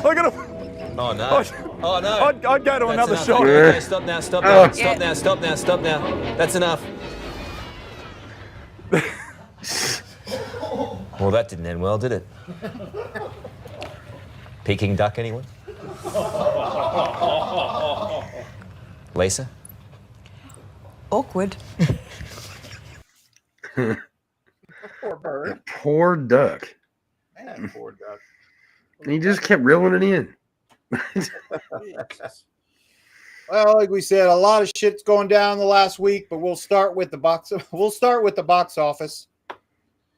Look at him. Oh no! Oh no! I'd go to That's another enough. shot. Okay, stop now! Stop now! Stop now! Stop now! Stop now! That's enough. Well, that didn't end well, did it? Peking duck, anyone? Lisa? Awkward. Poor bird. Poor duck. Man, poor duck. And he just kept reeling it in. Well, like we said, a lot of shit's going down the last week, but we'll start with the box. We'll start with the box office.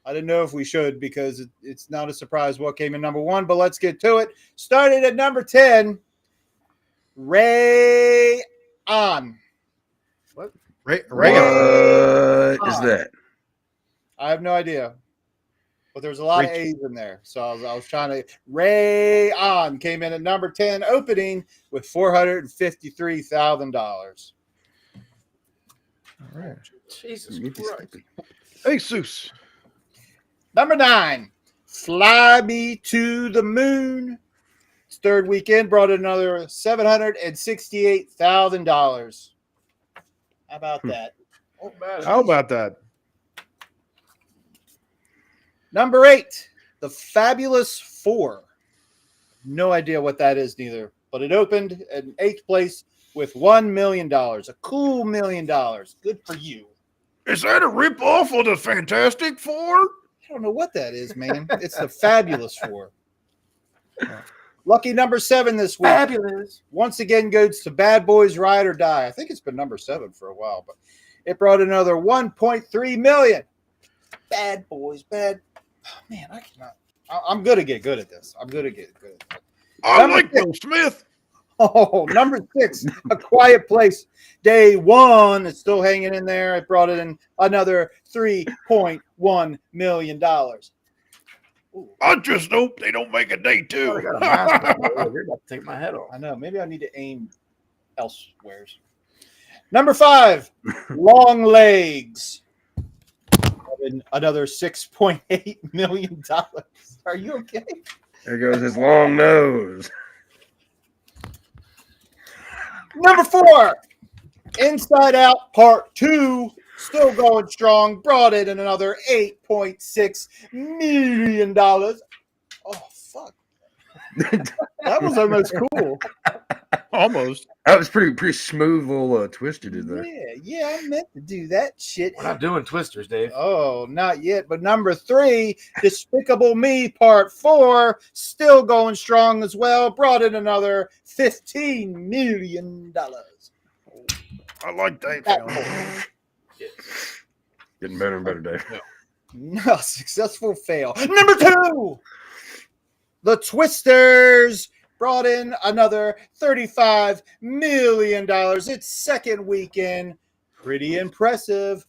I didn't know if we should because it's not a surprise what came in number one, but let's get to it. Started at number 10, Ray On. What is that? I have no idea. But there's a lot of A's in there. So I was trying to. Ray On came in at number 10, opening with $453,000. All right. Jesus Christ. Jesus. Number 9, Fly Me to the Moon. Its third weekend brought in another $768,000. How about that? How about that? Number 8, The Fabulous Four. No idea what that is neither, but it opened in 8th place with $1 million. A cool $1 million. Good for you. Is that a ripoff of the Fantastic Four? I don't know what that is, man. It's the Fabulous Four. Lucky number 7 this week. Fabulous. Once again goes to Bad Boys Ride or Die. I think it's been number 7 for a while, but it brought another $1.3 million. Bad Boys, bad. Oh, man, I cannot. I'm going to get good at this. I'm going to get good at this. I like Will Smith. Oh, number 6, A Quiet Place. Day 1, it's still hanging in there. It brought in another $3.1 million. Ooh. I just hope they don't make a day 2. You're about to take my head off. I know. Maybe I need to aim elsewhere. Number 5, Long Legs. Another $6.8 million. Are you okay? There goes his long nose. Number 4, Inside Out Part 2, still going strong, brought in another $8.6 million. Oh, fuck. That was almost cool. Almost. That was pretty smooth little twist you did there. Yeah, I meant to do that shit. We're not doing twisters, Dave. Oh, not yet. But number 3, Despicable Me Part 4, still going strong as well. Brought in another $15 million. I like that. Getting better and better, Dave. No, successful fail. Number 2, The Twisters. Brought in another $35 million. Its second weekend. Pretty impressive.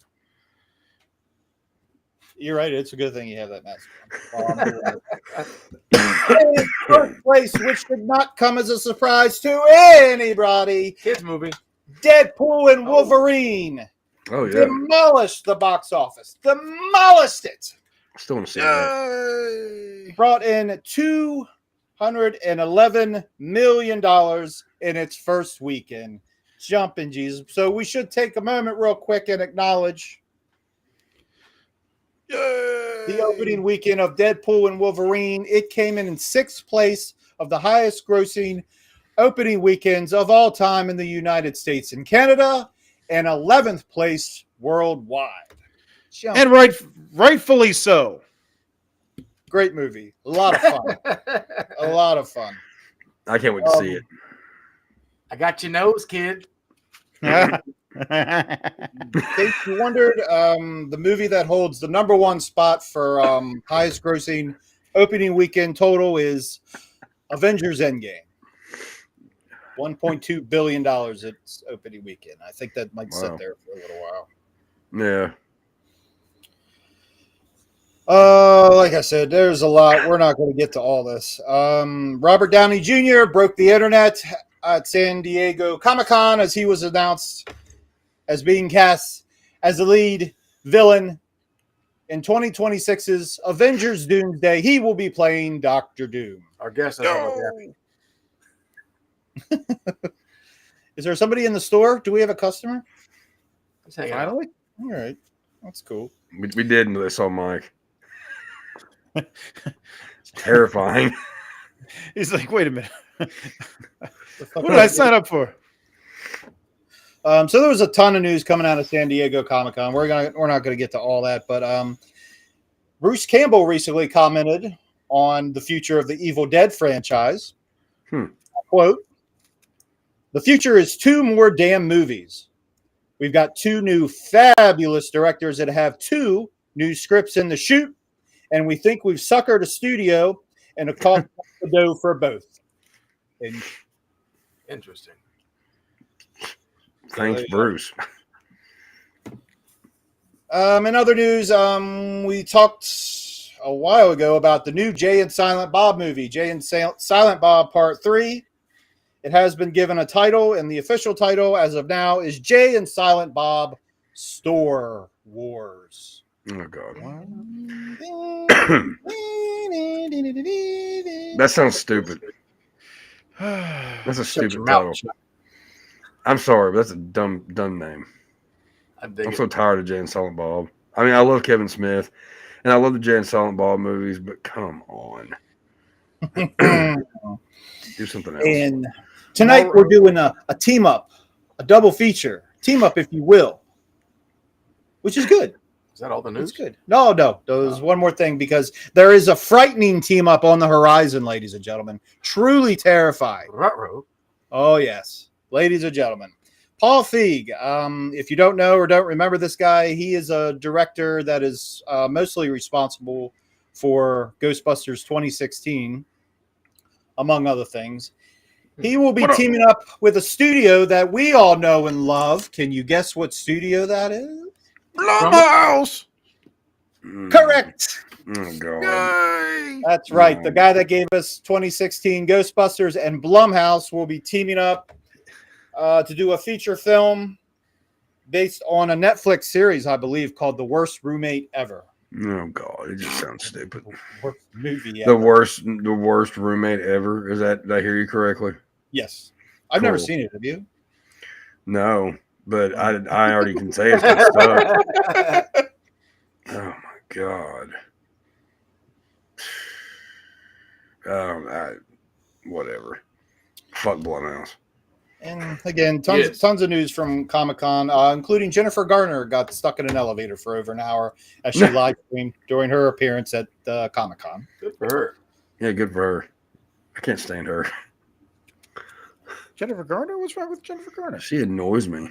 You're right. It's a good thing you have that mask on. In first place, which did not come as a surprise to anybody. Kids movie. Deadpool and Wolverine. Oh, yeah. Demolished the box office. Demolished it. Still want to see that. Brought in $211 million in its first weekend. Jumping Jesus. So we should take a moment real quick and acknowledge the opening weekend of Deadpool and Wolverine. It came in 6th place of the highest grossing opening weekends of all time in the United States and Canada, and 11th place worldwide. And rightfully so. Great movie. A lot of fun. A lot of fun. I can't wait to see it. I got your nose, kid. In case you wondered, the movie that holds the number 1 spot for highest grossing opening weekend total is Avengers Endgame. $1.2 billion its opening weekend. I think that might sit there for a little while. Yeah. Like I said, there's a lot. We're not going to get to all this. Robert Downey Jr. broke the internet at San Diego Comic-Con as he was announced as being cast as the lead villain in 2026's Avengers Doomsday. He will be playing Dr. Doom. Our guest. Is there somebody in the store? Do we have a customer? Just hang out. Finally? All right. That's cool. We did until they saw Mike. It's terrifying. He's like, wait a minute. The fuck What did I sign up for? So there was a ton of news coming out of San Diego Comic-Con. We're not gonna get to all that, but Bruce Campbell recently commented on the future of the Evil Dead franchise. Quote, "The future is 2 more damn movies. We've got 2 new fabulous directors that have 2 new scripts in the shoot, and we think we've suckered a studio and a cost the dough for both." And Interesting. Thanks, Bruce. in other news, we talked a while ago about the new Jay and Silent Bob movie, Jay and Silent Bob Part 3. It has been given a title, and the official title as of now is Jay and Silent Bob Store Wars. Oh, God. That sounds stupid. That's a Shut stupid your title. mouth. Chuck. I'm sorry, but that's a dumb name. I dig I'm it. so tired of Jay and Silent Bob. I mean, I love Kevin Smith, and I love the Jay and Silent Bob movies, but come on. Do something else. And tonight we're doing a team up, a double feature, team up, if you will, which is good. Is that all the news? It's good. No, there's one more thing, because there is a frightening team up on the horizon, ladies and gentlemen. Truly terrifying. Ruh-roh. Oh, yes. Ladies and gentlemen. Paul Feig, if you don't know or don't remember this guy, he is a director that is mostly responsible for Ghostbusters 2016, among other things. He will be teaming up with a studio that we all know and love. Can you guess what studio that is? Blumhouse. Correct. Oh, God. Yay. That's right. The guy that gave us 2016 Ghostbusters and Blumhouse will be teaming up to do a feature film based on a Netflix series, I believe, called The Worst Roommate Ever. Oh, God. It just sounds stupid. Worst movie The ever. worst roommate ever. Is that, did I hear you correctly? Yes. I've never Cool. seen it. Have you? No, but I already can say it's good stuff. Oh, my God. Whatever. Fuck Blumhouse. And again, tons of news from Comic-Con, including Jennifer Garner got stuck in an elevator for over an hour as she live streamed during her appearance at Comic-Con. Good for her. Yeah, good for her. I can't stand her. Jennifer Garner? What's wrong with Jennifer Garner? She annoys me.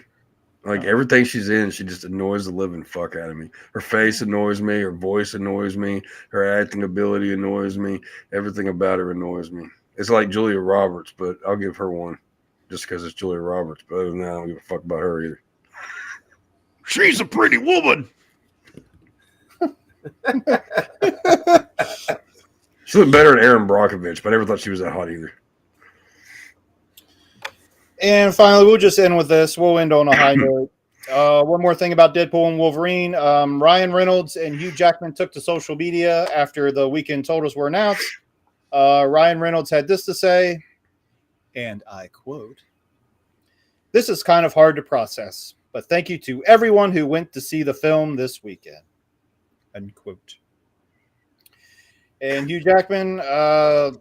Like everything she's in, she just annoys the living fuck out of me. Her face annoys me. Her voice annoys me. Her acting ability annoys me. Everything about her annoys me. It's like Julia Roberts, but I'll give her one just because it's Julia Roberts. But other than that, I don't give a fuck about her either. She's a pretty woman. She looked better than Erin Brockovich, but I never thought she was that hot either. And finally, we'll just end with this. We'll end on a high note. One more thing about Deadpool and Wolverine. Ryan Reynolds and Hugh Jackman took to social media after the weekend totals were announced. Ryan Reynolds had this to say, and I quote, "This is kind of hard to process, but thank you to everyone who went to see the film this weekend." Unquote. And Hugh Jackman, All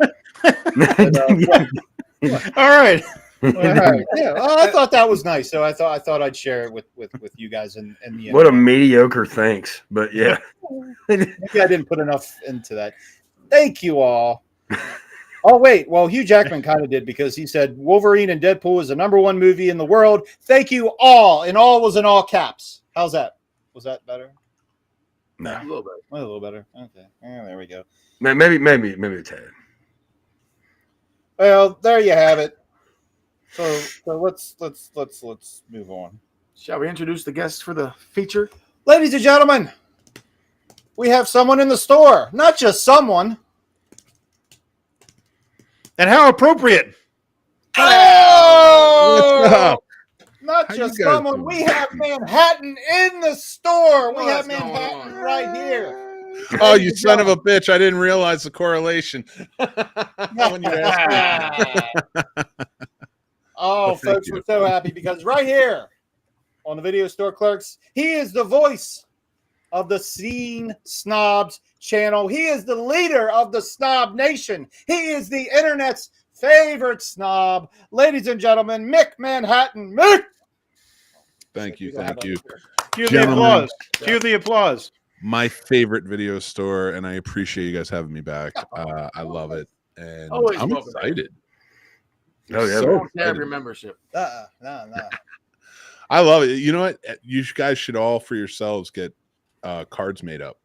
right. all right. Yeah, I thought that was nice, so I thought I'd share it with you guys in the end. What a mediocre thanks, but yeah. Maybe I didn't put enough into that. Thank you all. Oh wait, well Hugh Jackman kind of did, because he said Wolverine and Deadpool is the #1 movie in the world. Thank you all, and all was in all caps. How's that? Was that better? No. A little bit. A little better. Okay. Yeah, there we go. Maybe a tad. Well, there you have it. So let's move on. Shall we introduce the guests for the feature? Ladies and gentlemen, we have someone in the store. Not just someone. And how appropriate. Oh! Not How just you guys someone. doing? We have Manhattan in the store. We have What's going Manhattan on? right here. Oh, you son of a bitch. I didn't realize the correlation when you asked me. folks, you. we're so happy because right here on the Video Store Clerks, he is the voice of the Scene Snobs channel. He is the leader of the Snob Nation. He is the internet's favorite snob. Ladies and gentlemen, Mick Manhattan. Mick! Thank you. You gotta Thank have you. a- Cue the Gentlemen. applause. Cue the applause. My favorite video store, and I appreciate you guys having me back. I love it, and Always I'm welcome. excited. Oh, yeah, So man. Don't have excited. your membership. No. I love it. You know what? You guys should all for yourselves get cards made up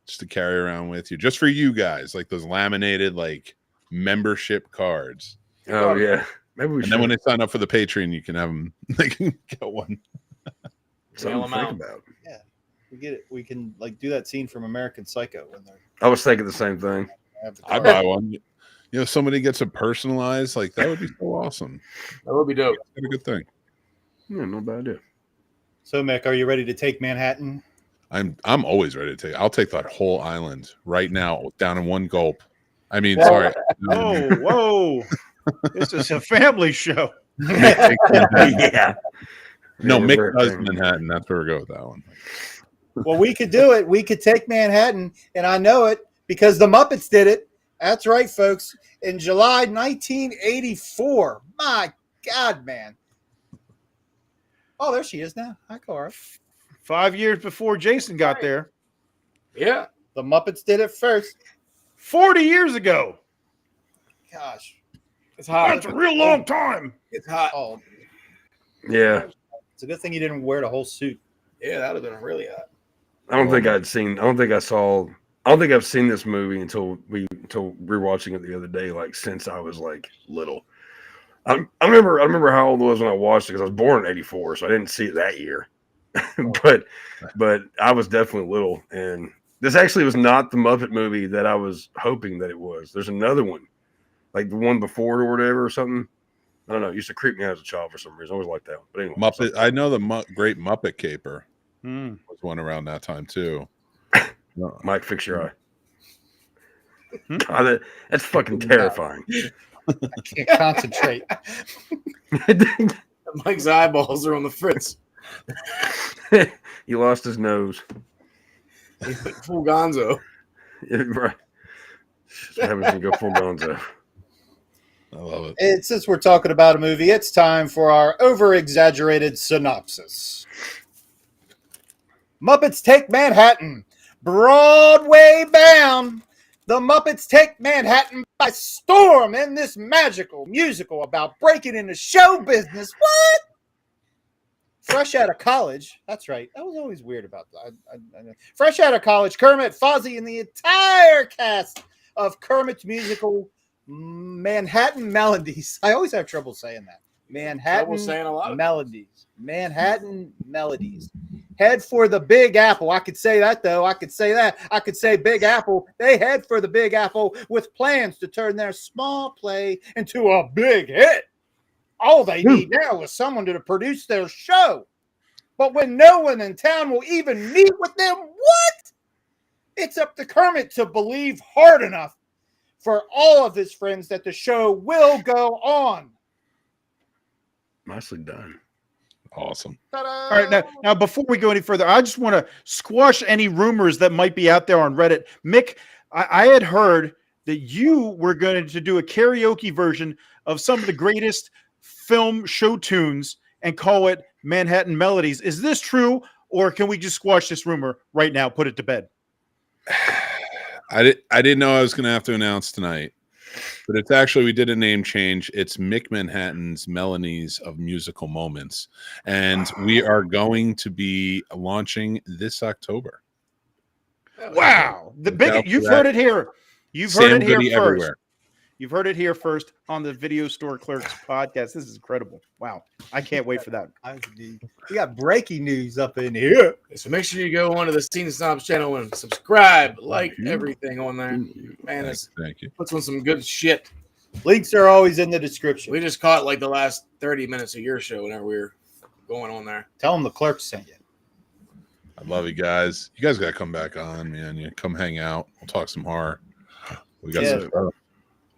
just to carry around with you, just for you guys, like those laminated like membership cards. Oh, yeah. Maybe we And should. then when they sign up for the Patreon, you can have them. They can get one. Something to Mail 'em think out. about. We get it. We can like do that scene from American Psycho when they're I was thinking the same thing. have the I card. buy one. You know, somebody gets a personalized, like that would be so awesome. That would be dope. That's a good thing. Yeah, no bad idea. So, Mick, are you ready to take Manhattan? I'm always ready to take. I'll take that whole island right now, down in one gulp. I mean, Yeah. sorry. Whoa. This is a family show. Yeah. No, Yeah, Mick very does thing. Manhattan. That's where we go with that one. Well, we could do it. We could take Manhattan, and I know it because the Muppets did it. That's right, folks. In July 1984. My God, man. Oh, there she is now. Hi, Cora. 5 years before Jason got there. Yeah. The Muppets did it first. 40 years ago. Gosh. It's hot. That's a real long time. It's hot. Oh, Yeah. it's a good thing you didn't wear the whole suit. Yeah, that would have been really hot. I don't think I've seen this movie until rewatching it the other day, like since I was like little. I remember how old I was when I watched it because I was born in '84, so I didn't see it that year. but I was definitely little, and this actually was not the Muppet movie that I was hoping that it was. There's another one, like the one before it or whatever or something. I don't know. It used to creep me out as a child for some reason. I always liked that one. But anyway, Muppet. I know the Great Muppet Caper Hmm. was one around that time too. No. Mike, fix your eye. Hmm? God, that's fucking terrifying. I can't concentrate. Mike's eyeballs are on the fritz. He lost his nose. He went full gonzo. Right. Just happens to go full gonzo. I love it. And since we're talking about a movie, it's time for our over-exaggerated synopsis. Muppets Take Manhattan. Broadway bound. The Muppets take Manhattan by storm in this magical musical about breaking into show business. What? Fresh out of college. That's right. That was always weird about that. I know. Fresh out of college, Kermit, Fozzie, and the entire cast of Kermit's musical Manhattan Melodies. I always have trouble saying that. Manhattan Trouble saying a lot of Melodies. Manhattan Melodies. Head for the Big Apple. I could say that, though. I could say that. I could say Big Apple. They head for the Big Apple with plans to turn their small play into a big hit. All they need now is someone to produce their show. But when no one in town will even meet with them, what? It's up to Kermit to believe hard enough for all of his friends that the show will go on. Nicely done. Awesome. Ta-da! All right, now before we go any further, I just want to squash any rumors that might be out there on Reddit. Mick, I had heard that you were going to do a karaoke version of some of the greatest film show tunes and call it Manhattan Melodies. Is this true, or can we just squash this rumor right now, put it to bed? I didn't know I was going to have to announce tonight, but it's actually, we did a name change. It's Mick Manhattan's Melodies of Musical Moments, and we are going to be launching this October. Wow. The big, Without you've that, heard it here. You've Sam heard it here Goody first. everywhere. You've heard it here first on the Video Store Clerks podcast. This is incredible. Wow. I can't wait for that. We got breaking news up in here. So make sure you go onto the Scene Snobs channel and subscribe, like Thank you. everything on there. Man, it's Thank you. puts on some good shit. Links are always in the description. We just caught like the last 30 minutes of your show whenever we were going on there. Tell them the Clerks sent you. I love you guys. You guys got to come back on, man. You come hang out. We'll talk some horror. We got Yeah. some stuff.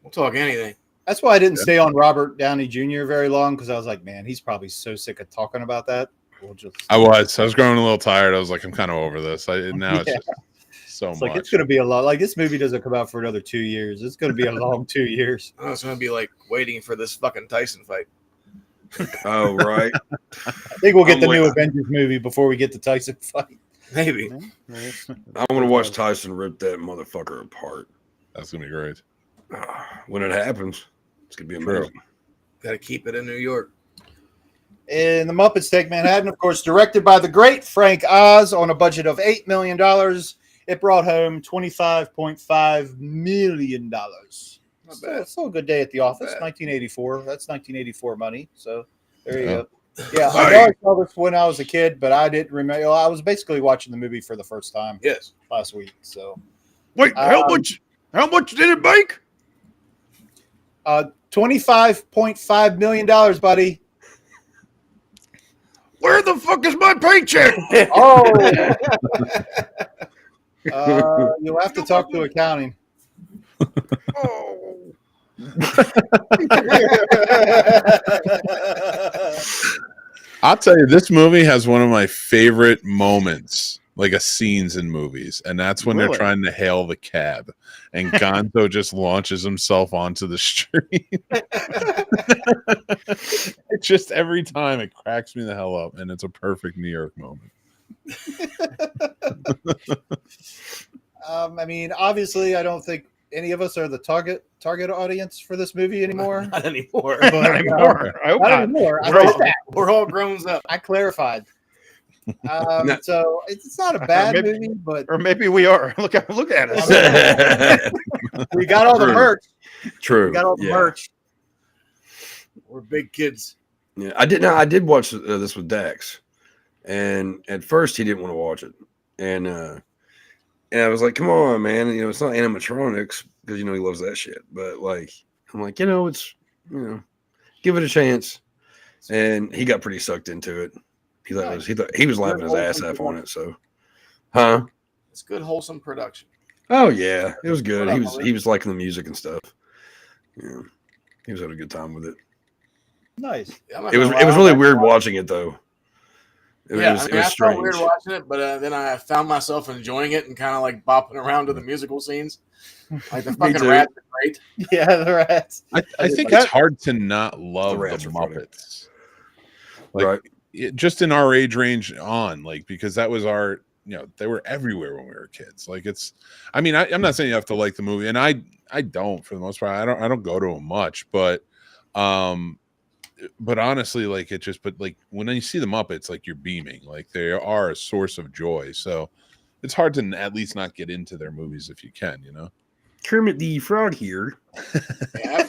We'll talk anything. That's why I didn't stay on Robert Downey Jr. very long, because I was like, man, he's probably so sick of talking about that. I was growing a little tired. I was like, I'm kind of over this. Now it's just so It's much. like it's going to be a lot. Like this movie doesn't come out for another 2 years. It's going to be a long 2 years. Oh, it's gonna be like waiting for this fucking Tyson fight. Oh, right. I think we'll get I'm the new with- Avengers movie before we get the Tyson fight. Maybe. I want to watch Tyson rip that motherfucker apart. That's gonna be great. When it happens, it's gonna be True. amazing. Got to keep it in New York. In The Muppets Take Manhattan, of course, directed by the great Frank Oz on a budget of $8 million. It brought home $25.5 million. Not So bad. it's still a good day at the office. bad. 1984. That's 1984 money. So there you Yeah. go. Yeah, I know I saw this when I was a kid, but I didn't remember. I was basically watching the movie for the first time Yes. last week. So Wait, how much did it make? $25.5 million, buddy. Where the fuck is my paycheck? Oh, you'll have to talk to accounting. Oh. I'll tell you, this movie has one of my favorite moments, like a scenes in movies, and that's when Really? they're trying to hail the cab, and Gonzo just launches himself onto the street. It just every time it cracks me the hell up, and it's a perfect New York moment. I mean, obviously, I don't think any of us are the target audience for this movie anymore. Not anymore. But, Not anymore. I hope Not not. anymore. I Right. said that. We're all grown up. I clarified. No. So it's not a bad Maybe- movie, but Or maybe we are. Look at us. we got all the True. merch. True. We got all the Yeah. merch. We're big kids. Yeah, I did. I did watch this with Dax, and at first he didn't want to watch it, and I was like, "Come on, man! You know, it's not animatronics because you know he loves that shit." But like, I'm like, it's give it a chance, and he got pretty sucked into it. He thought he was laughing his ass off on it. So, huh? It's good, wholesome production. Oh yeah, it was good. What He up, was he was liking the music and stuff. Yeah, he was having a good time with it. Nice. Yeah, I'm not It was gonna it was lie, really I'm weird like- watching it though. It Yeah, was I it mean, was I felt weird strange. watching it, but then I found myself enjoying it and kind of like bopping around to the musical scenes. Like the fucking too. rats are great. Yeah, the rats. I think that- it's hard to not love The the rats are funny. Muppets. Like, Right. just in our age range on, like, because that was our, they were everywhere when we were kids. Like, I'm not saying you have to like the movie, and I don't for the most part. I don't go to them much, but honestly, like, but like when you see the Muppets, like, you're beaming, like they are a source of joy. So it's hard to at least not get into their movies if you can, Kermit the Frog here. Yeah,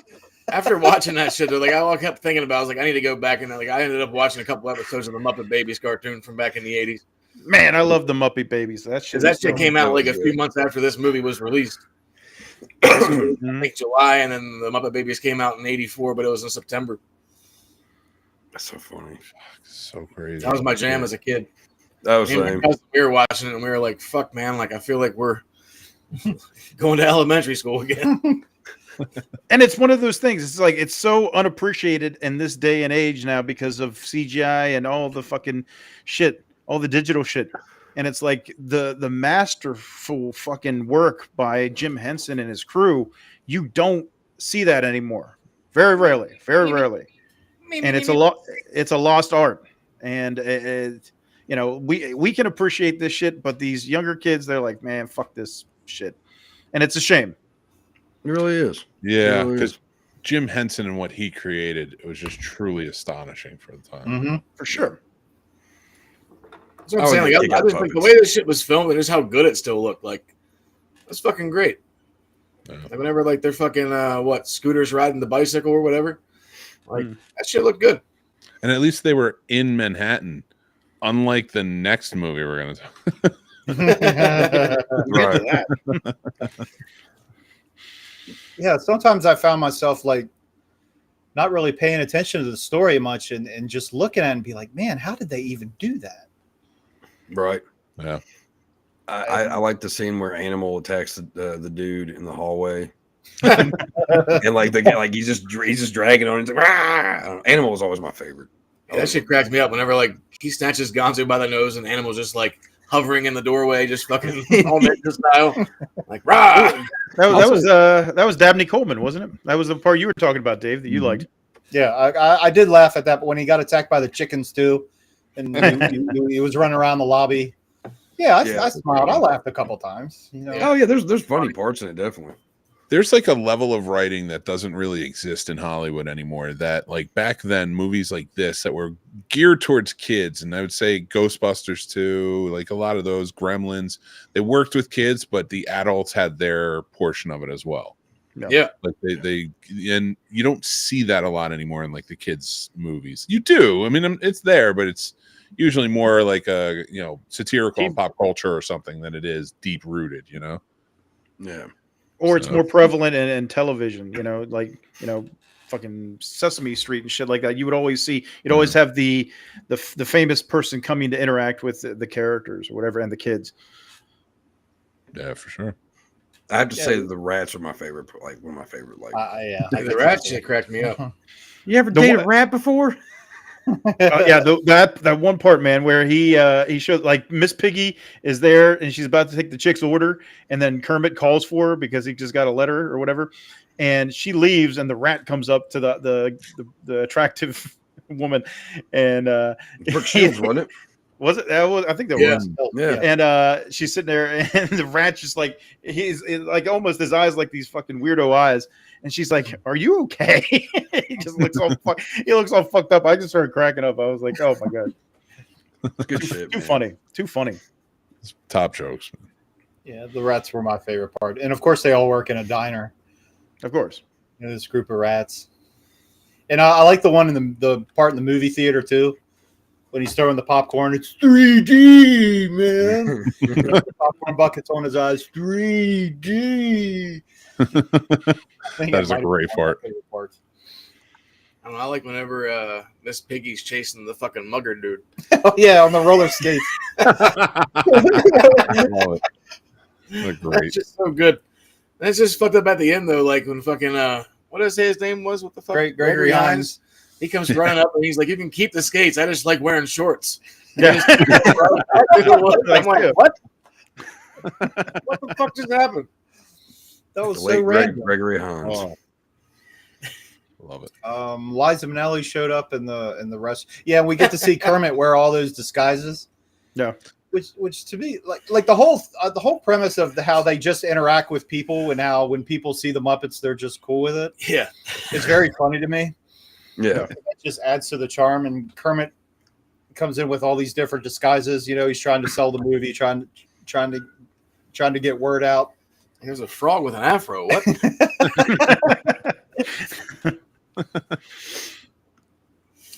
after watching that shit, like I kept thinking about, I was like, I need to go back and like I ended up watching a couple episodes of the Muppet Babies cartoon from back in the '80s. Man, I love the Muppet Babies. That shit. Because that is shit so came out like a good. few months after this movie was released. I Mhm. think July, and then the Muppet Babies came out in '84, but it was in September. That's so funny. So crazy. That was my jam as a kid. That was Me and my same. cousin, we were watching it, and we were like, "Fuck, man! Like I feel like we're going to elementary school again." And it's one of those things. It's like it's so unappreciated in this day and age now because of CGI and all the fucking shit, all the digital shit. And it's like the masterful fucking work by Jim Henson and his crew. You don't see that anymore. Very rarely. Very rarely. And it's a lost art. And we can appreciate this shit, but these younger kids, they're like, man, fuck this shit. And it's a shame. It really is. Yeah, It really because is. Jim Henson and what he created, it was just truly astonishing for the time. Mm-hmm. For sure. That's what I'm I saying. would Like, kick I out just think the puppets. way this shit was filmed and just how good it still looked, like that's fucking great. Yeah. Like whenever like they're fucking scooters riding the bicycle or whatever, like Mm. that shit looked good. And at least they were in Manhattan, unlike the next movie we're going to talk. Right. Yeah, sometimes I found myself like not really paying attention to the story much and just looking at it and be like, man, how did they even do that? Right. Yeah. I like the scene where Animal attacks the dude in the hallway. and like the guy, like he's just dragging on. He's like, Rah! Animal was always my favorite. Yeah, that shit cracked me up whenever like he snatches Gonzo by the nose and Animal's just like hovering in the doorway, just fucking all ninja style, like rah. That was Dabney Coleman, wasn't it? That was the part you were talking about, Dave, that you liked. Yeah, I did laugh at that, but when he got attacked by the chickens too, and he was running around the lobby. Yeah, I smiled. I laughed a couple times. You know? Oh yeah, there's funny parts in it, definitely. There's like a level of writing that doesn't really exist in Hollywood anymore. That like back then, movies like this that were geared towards kids, and I would say Ghostbusters too, like a lot of those, Gremlins, they worked with kids, but the adults had their portion of it as well. Yeah, like they and you don't see that a lot anymore in like the kids' movies. You do, I mean, it's there, but it's usually more like a satirical pop culture or something than it is deep rooted. Yeah. Or it's more prevalent in television, fucking Sesame Street and shit like that. You would always see, you'd always have the famous person coming to interact with the characters or whatever, and the kids. Yeah, for sure. I have to say that the rats are my favorite, like one of my favorite. Like, the rat shit cracked me up. You ever dated a rat before? That one part, man, where he showed like Miss Piggy is there and she's about to take the chick's order, and then Kermit calls for her because he just got a letter or whatever, and she leaves, and the rat comes up to the attractive woman, and Brooke Shields, wasn't it? Was it? I think that was. Yeah. And she's sitting there, and the rat's just like he's like almost his eyes like these fucking weirdo eyes. And she's like, "Are you okay?" He just looks all fucked up. I just started cracking up. I was like, "Oh my god, Good shit, too man. funny, too funny." It's top jokes. Yeah, the rats were my favorite part, and of course they all work in a diner. Of course, this group of rats, and I like the one in the part in the movie theater too. When he's throwing the popcorn, it's 3D, man. The popcorn buckets on his eyes, 3D. That is a great part. I don't know, I like whenever Miss Piggy's chasing the fucking mugger dude. Oh yeah, on the roller skates. Great. That's just so good. That's just fucked up at the end though. Like when fucking what did I say his name was? What the fuck? Gregory Hines. He comes running up and he's like, "You can keep the skates. I just like wearing shorts." Yeah. I'm like, what? What the fuck just happened? That was The so late random. Gregory Hines. Oh. Love it. Liza Minnelli showed up in the rest. Yeah, we get to see Kermit wear all those disguises. Yeah. Which to me, like the whole premise of how they just interact with people, and how when people see the Muppets, they're just cool with it. Yeah, it's very funny to me. Yeah, it just adds to the charm. And Kermit comes in with all these different disguises. He's trying to sell the movie, trying to get word out. There's a frog with an afro. What?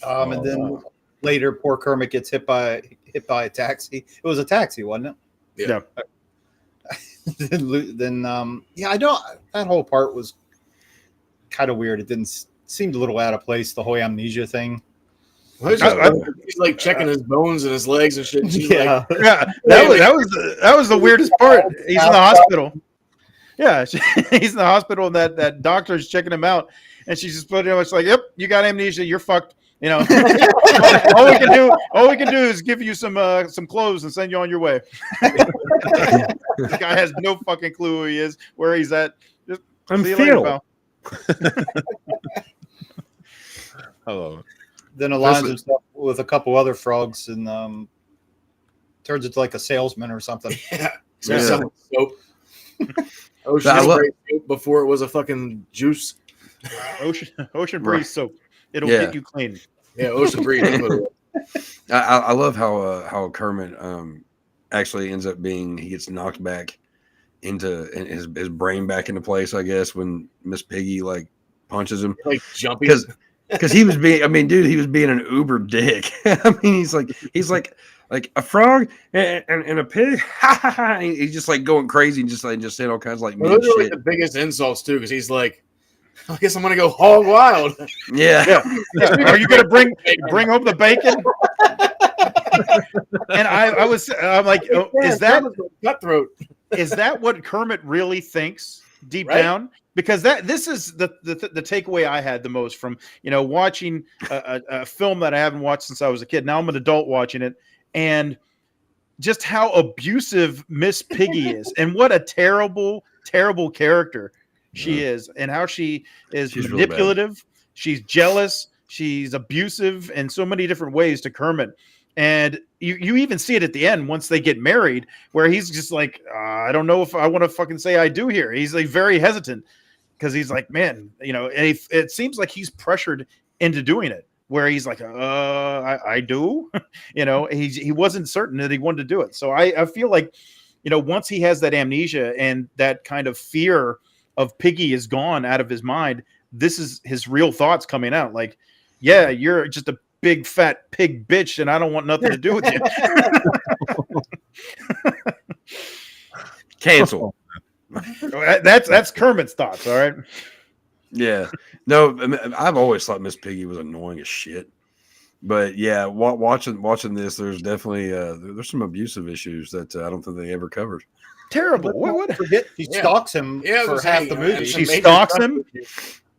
And then later, poor Kermit gets hit by a taxi. It was a taxi, wasn't it? Yeah. Then I don't. That whole part was kind of weird. It didn't seemed a little out of place. The whole amnesia thing. He's like checking his bones and his legs and shit. And she's Yeah, like, yeah. That was the weirdest part. He's in the hospital. Yeah, he's in the hospital, and that doctor's checking him out, and she's just putting him. It's like, "Yep, you got amnesia. You're fucked." All we can do is give you some clothes and send you on your way. The guy has no fucking clue who he is, where he's at. Just I'm see you later, Phil. pal. I love it. Then aligns himself with a couple other frogs and turns into like a salesman or something. yeah. Selling soap. Ocean spray soap before it was a fucking juice. Ocean breeze soap. It'll get you clean. Yeah, ocean breeze. I love how Kermit actually ends up being, he gets knocked back into his brain back into place, I guess, when Miss Piggy like punches him, like jumping because he was being, he was being an uber dick. I mean, he's like a frog and a pig. He's just like going crazy and just saying all kinds of like mean those are shit. like the biggest insults too, because he's like, I guess I'm gonna go hog wild. Yeah. Are you gonna bring home the bacon? And I'm like, is that cutthroat? Is that what Kermit really thinks deep Right? down? because this is the takeaway I had the most from watching a film that I haven't watched since I was a kid. Now I'm an adult watching it, and just how abusive Miss Piggy is, and what a terrible character she is, and how she's manipulative. Really, she's jealous. She's abusive in so many different ways to Kermit. And you even see it at the end once they get married, where he's just like, I don't know if I want to fucking say I do here. He's like very hesitant because he's like, man, it seems like he's pressured into doing it, where he's like, I do, he wasn't certain that he wanted to do it. So I feel like, once he has that amnesia and that kind of fear of Piggy is gone out of his mind, this is his real thoughts coming out. Like, yeah, you're just a big fat pig bitch, and I don't want nothing to do with you. Cancel. That's Kermit's thoughts. All right. Yeah. No, I've always thought Miss Piggy was annoying as shit. But yeah, watching this, there's definitely there's some abusive issues that I don't think they ever covered. Terrible. What? Forget she stalks him for half the movie. She stalks him.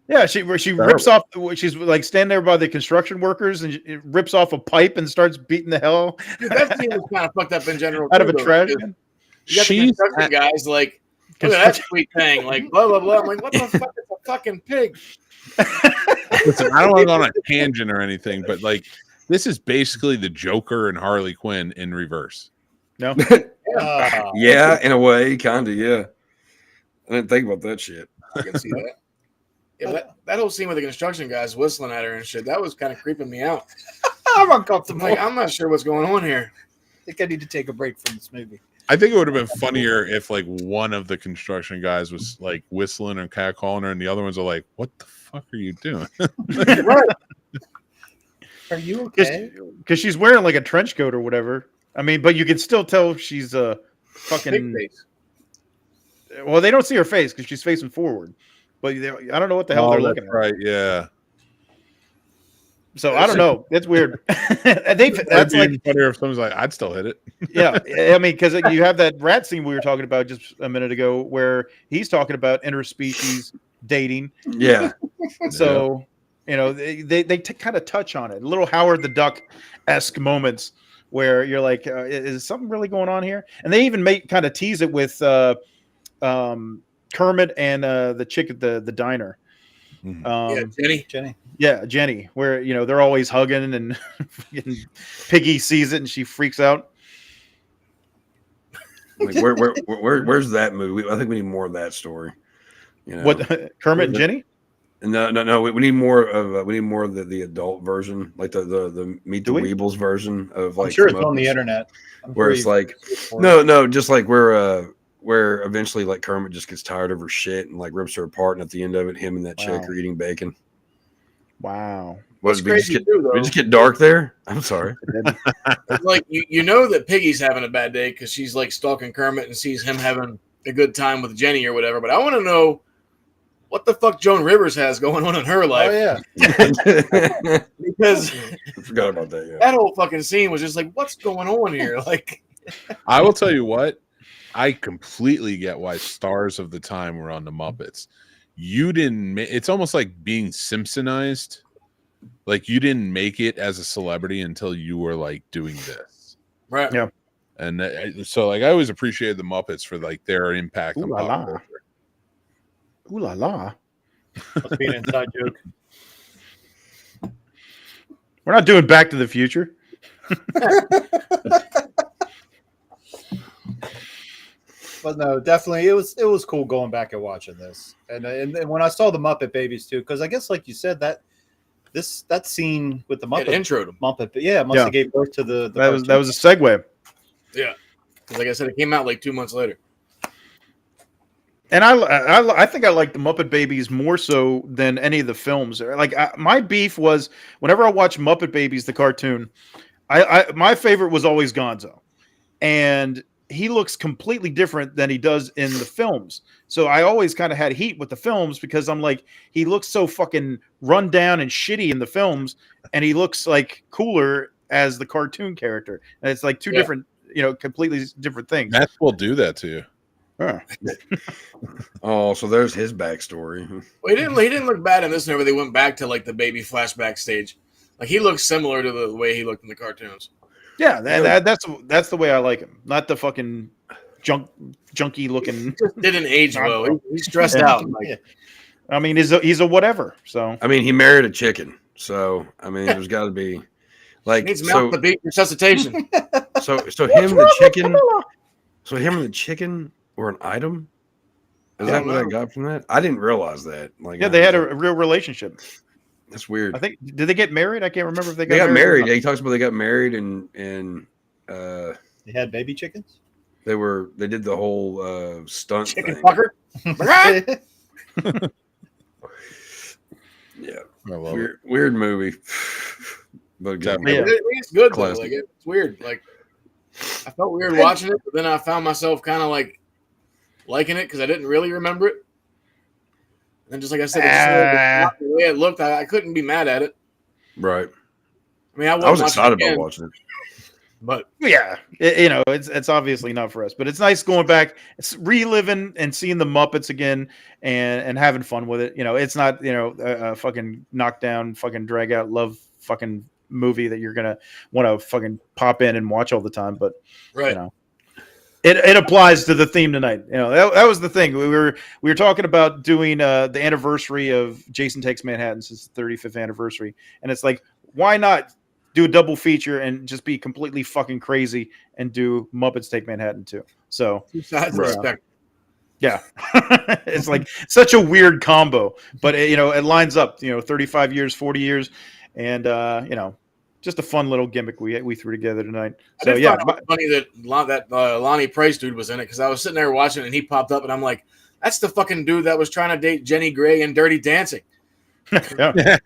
Yeah, she rips off. She's like standing there by the construction workers and rips off a pipe and starts beating the hell. Dude, that scene was kind of fucked up in general. Out of a trash. You got the construction guys like, look at that sweet thing, like blah blah blah. I'm like, what the fuck is a fucking pig? Listen, I don't want to go on a tangent or anything, but like, this is basically the Joker and Harley Quinn in reverse. No. Yeah, in a way, kind of. Yeah, I didn't think about that shit. I can see that. Yeah, that whole scene with the construction guys whistling at her and shit, that was kind of creeping me out. I'm uncomfortable. Like, I'm not sure what's going on here. I think I need to take a break from this movie. I think it would have been funnier if like one of the construction guys was like whistling or catcalling her, and the other ones are like, "What the fuck are you doing?" Right. Are you okay? Because she's wearing like a trench coat or whatever. I mean, but you can still tell she's a fucking. Well, they don't see her face because she's facing forward. But I don't know what the hell they're looking at. Right? Yeah. So I don't know. It's weird. That's like funnier if someone's like, "I'd still hit it." Yeah, I mean, because you have that rat scene we were talking about just a minute ago, where he's talking about interspecies dating. Yeah. So they kind of touch on it. Little Howard the Duck-esque moments where you're like, is something really going on here? And they even kind of tease it with Kermit and the chick at the diner. Jenny. Yeah, Jenny, where they're always hugging and Piggy sees it and she freaks out. Like, where's that movie? I think we need more of that story. What, Kermit and Jenny? No. We need more of the adult version, like the Meet the Weebles version of like. I'm sure it's on the internet. Where it's like no, just like where eventually like Kermit just gets tired of her shit and like rips her apart, and at the end of it, him and that chick are eating bacon. Wow. Was we just get dark there? I'm sorry. It's like you know that Piggy's having a bad day because she's like stalking Kermit and sees him having a good time with Jenny or whatever. But I want to know what the fuck Joan Rivers has going on in her life. Oh yeah. Because I forgot about that. Yeah. That whole fucking scene was just like, what's going on here? Like, I will tell you what. I completely get why stars of the time were on the Muppets. You didn't. It's almost like being Simpsonized. Like you didn't make it as a celebrity until you were like doing this, right? Yeah. And so, like, I always appreciated the Muppets for like their impact on pop culture. Ooh la la! Must be an inside joke. We're not doing Back to the Future. But no, definitely it was cool going back and watching this, and when I saw the Muppet Babies too, because I guess like you said that scene with the Muppet intro to Muppet, must have gave birth to the that was a segue. Yeah, because like I said, it came out like 2 months later. And I think I like the Muppet Babies more so than any of the films. Like my beef was whenever I watched Muppet Babies the cartoon, my favorite was always Gonzo, and he looks completely different than he does in the films. So I always kind of had heat with the films because I'm like, he looks so fucking run down and shitty in the films, and he looks like cooler as the cartoon character. And it's like two different, completely different things. Matt will do that to you. Huh. Oh, so there's his backstory. Well, he didn't look bad in this. Whenever they went back to like the baby flashback stage, like he looks similar to the way he looked in the cartoons. Yeah, that's the way I like him. Not the fucking junky looking. Just didn't age well. He's stressed out. Like, I mean, he's a whatever. So I mean, he married a chicken, so I mean, there's got to be like needs mouth to beat resuscitation. So him and the chicken. So him and the chicken were an item. Is that what I got from that? I didn't realize that. Like, yeah, they had a real relationship. That's weird. I think did they get married? I can't remember if they got married. Yeah, he talks about they got married and they had baby chickens. They did the whole stunt Chicken thing. fucker. Yeah, weird movie. But good. Yeah. It's good though. Classic. Like it's weird. Like I felt weird watching it, but then I found myself kind of like liking it because I didn't really remember it. And just like I said, the way it looked, I couldn't be mad at it. Right. I mean, I was excited about watching it. But yeah, it's obviously not for us, but it's nice going back, it's reliving and seeing the Muppets again and having fun with it. It's not a fucking knockdown, fucking drag out love fucking movie that you're gonna want to fucking pop in and watch all the time. But right, it applies to the theme tonight. That was the thing. We were talking about doing the anniversary of Jason Takes Manhattan since the 35th anniversary, and it's like, why not do a double feature and just be completely fucking crazy and do Muppets Take Manhattan too? So two sides of the spectrum. Yeah, it's like such a weird combo, but it lines up. 35 years, 40 years, and just a fun little gimmick we threw together tonight. So yeah, funny that Lonnie Price dude was in it because I was sitting there watching it and he popped up and I'm like, that's the fucking dude that was trying to date Jenny Gray in Dirty Dancing. Yeah.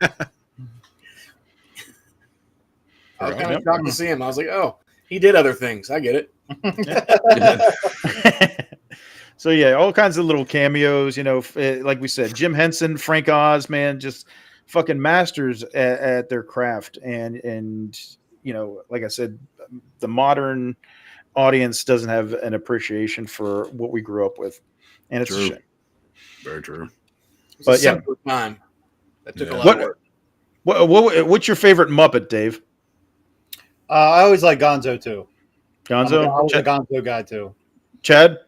I was kind of shocked to see him. I was like, oh, he did other things. I get it. So yeah, all kinds of little cameos. Like we said, Jim Henson, Frank Oz, man, just fucking masters at their craft. And like I said, the modern audience doesn't have an appreciation for what we grew up with, and it's a shame. Very true. But yeah, time that took a lot of work. What's your favorite Muppet, Dave? I always like Gonzo too. Gonzo? I was a Gonzo guy too. Chad?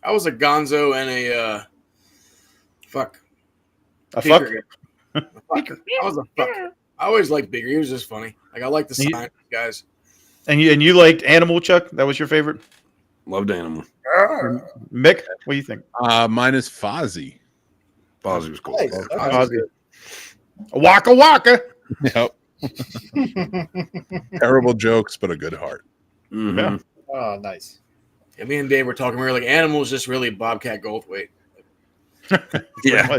I was a Gonzo and a fuck. A fuck? I was a fuck. I always liked Bigger. He was just funny. Like I like the science guys. And you liked Animal, Chuck? That was your favorite? Loved Animal. Mick, what do you think? Mine is Fozzie. Fozzie was cool. Nice. Fozzie. Waka waka. Yep. Terrible jokes, but a good heart. Mm-hmm. Yeah. Oh, nice. Yeah, me and Dave were talking. We were like, Animal's just really Bobcat Goldthwait. Yeah.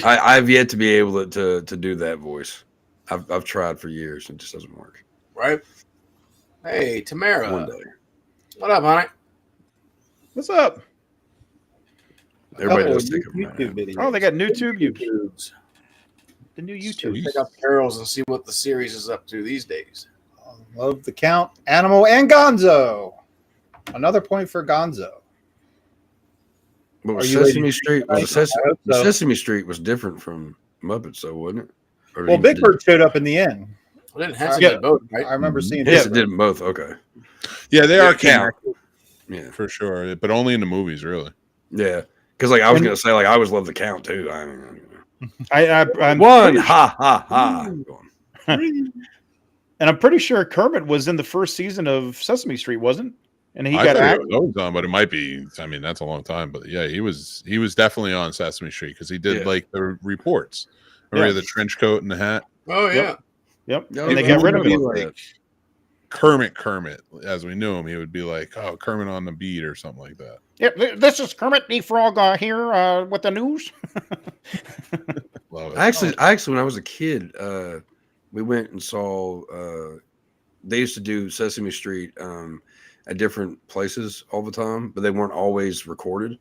I've yet to be able to do that voice. I've tried for years. It just doesn't work. Right? Hey, Tamara. One day. What up, honey? What's up? Everybody does take a YouTube videos. Oh, they got new YouTubes. The new YouTube. Check out the Carol's and see what the series is up to these days. Love the Count, Animal, and Gonzo. Another point for Gonzo. But was Sesame Street so. Sesame Street was different from Muppets, though, wasn't it? Well, Big Bird showed up in the end. Well, didn't have to get both, right? I remember seeing. Yes, it did them both. Okay. Yeah, they are Count. Yeah, for sure, but only in the movies, really. Yeah, because I was gonna say I always love the Count too. I'm one ha ha ha. And I'm pretty sure Kermit was in the first season of Sesame Street, wasn't? And he I got thought he was on, but it might be. I mean, that's a long time, but yeah, he was definitely on Sesame Street because he did like the reports. Remember the trench coat and the hat? Oh yeah. Yep. And they got rid of him. Like Kermit, as we knew him, he would be like, "Oh, Kermit on the beat" or something like that. Yeah, this is Kermit the Frog here with the news. Love it. Actually, when I was a kid, we went and saw. They used to do Sesame Street at different places all the time, but they weren't always recorded.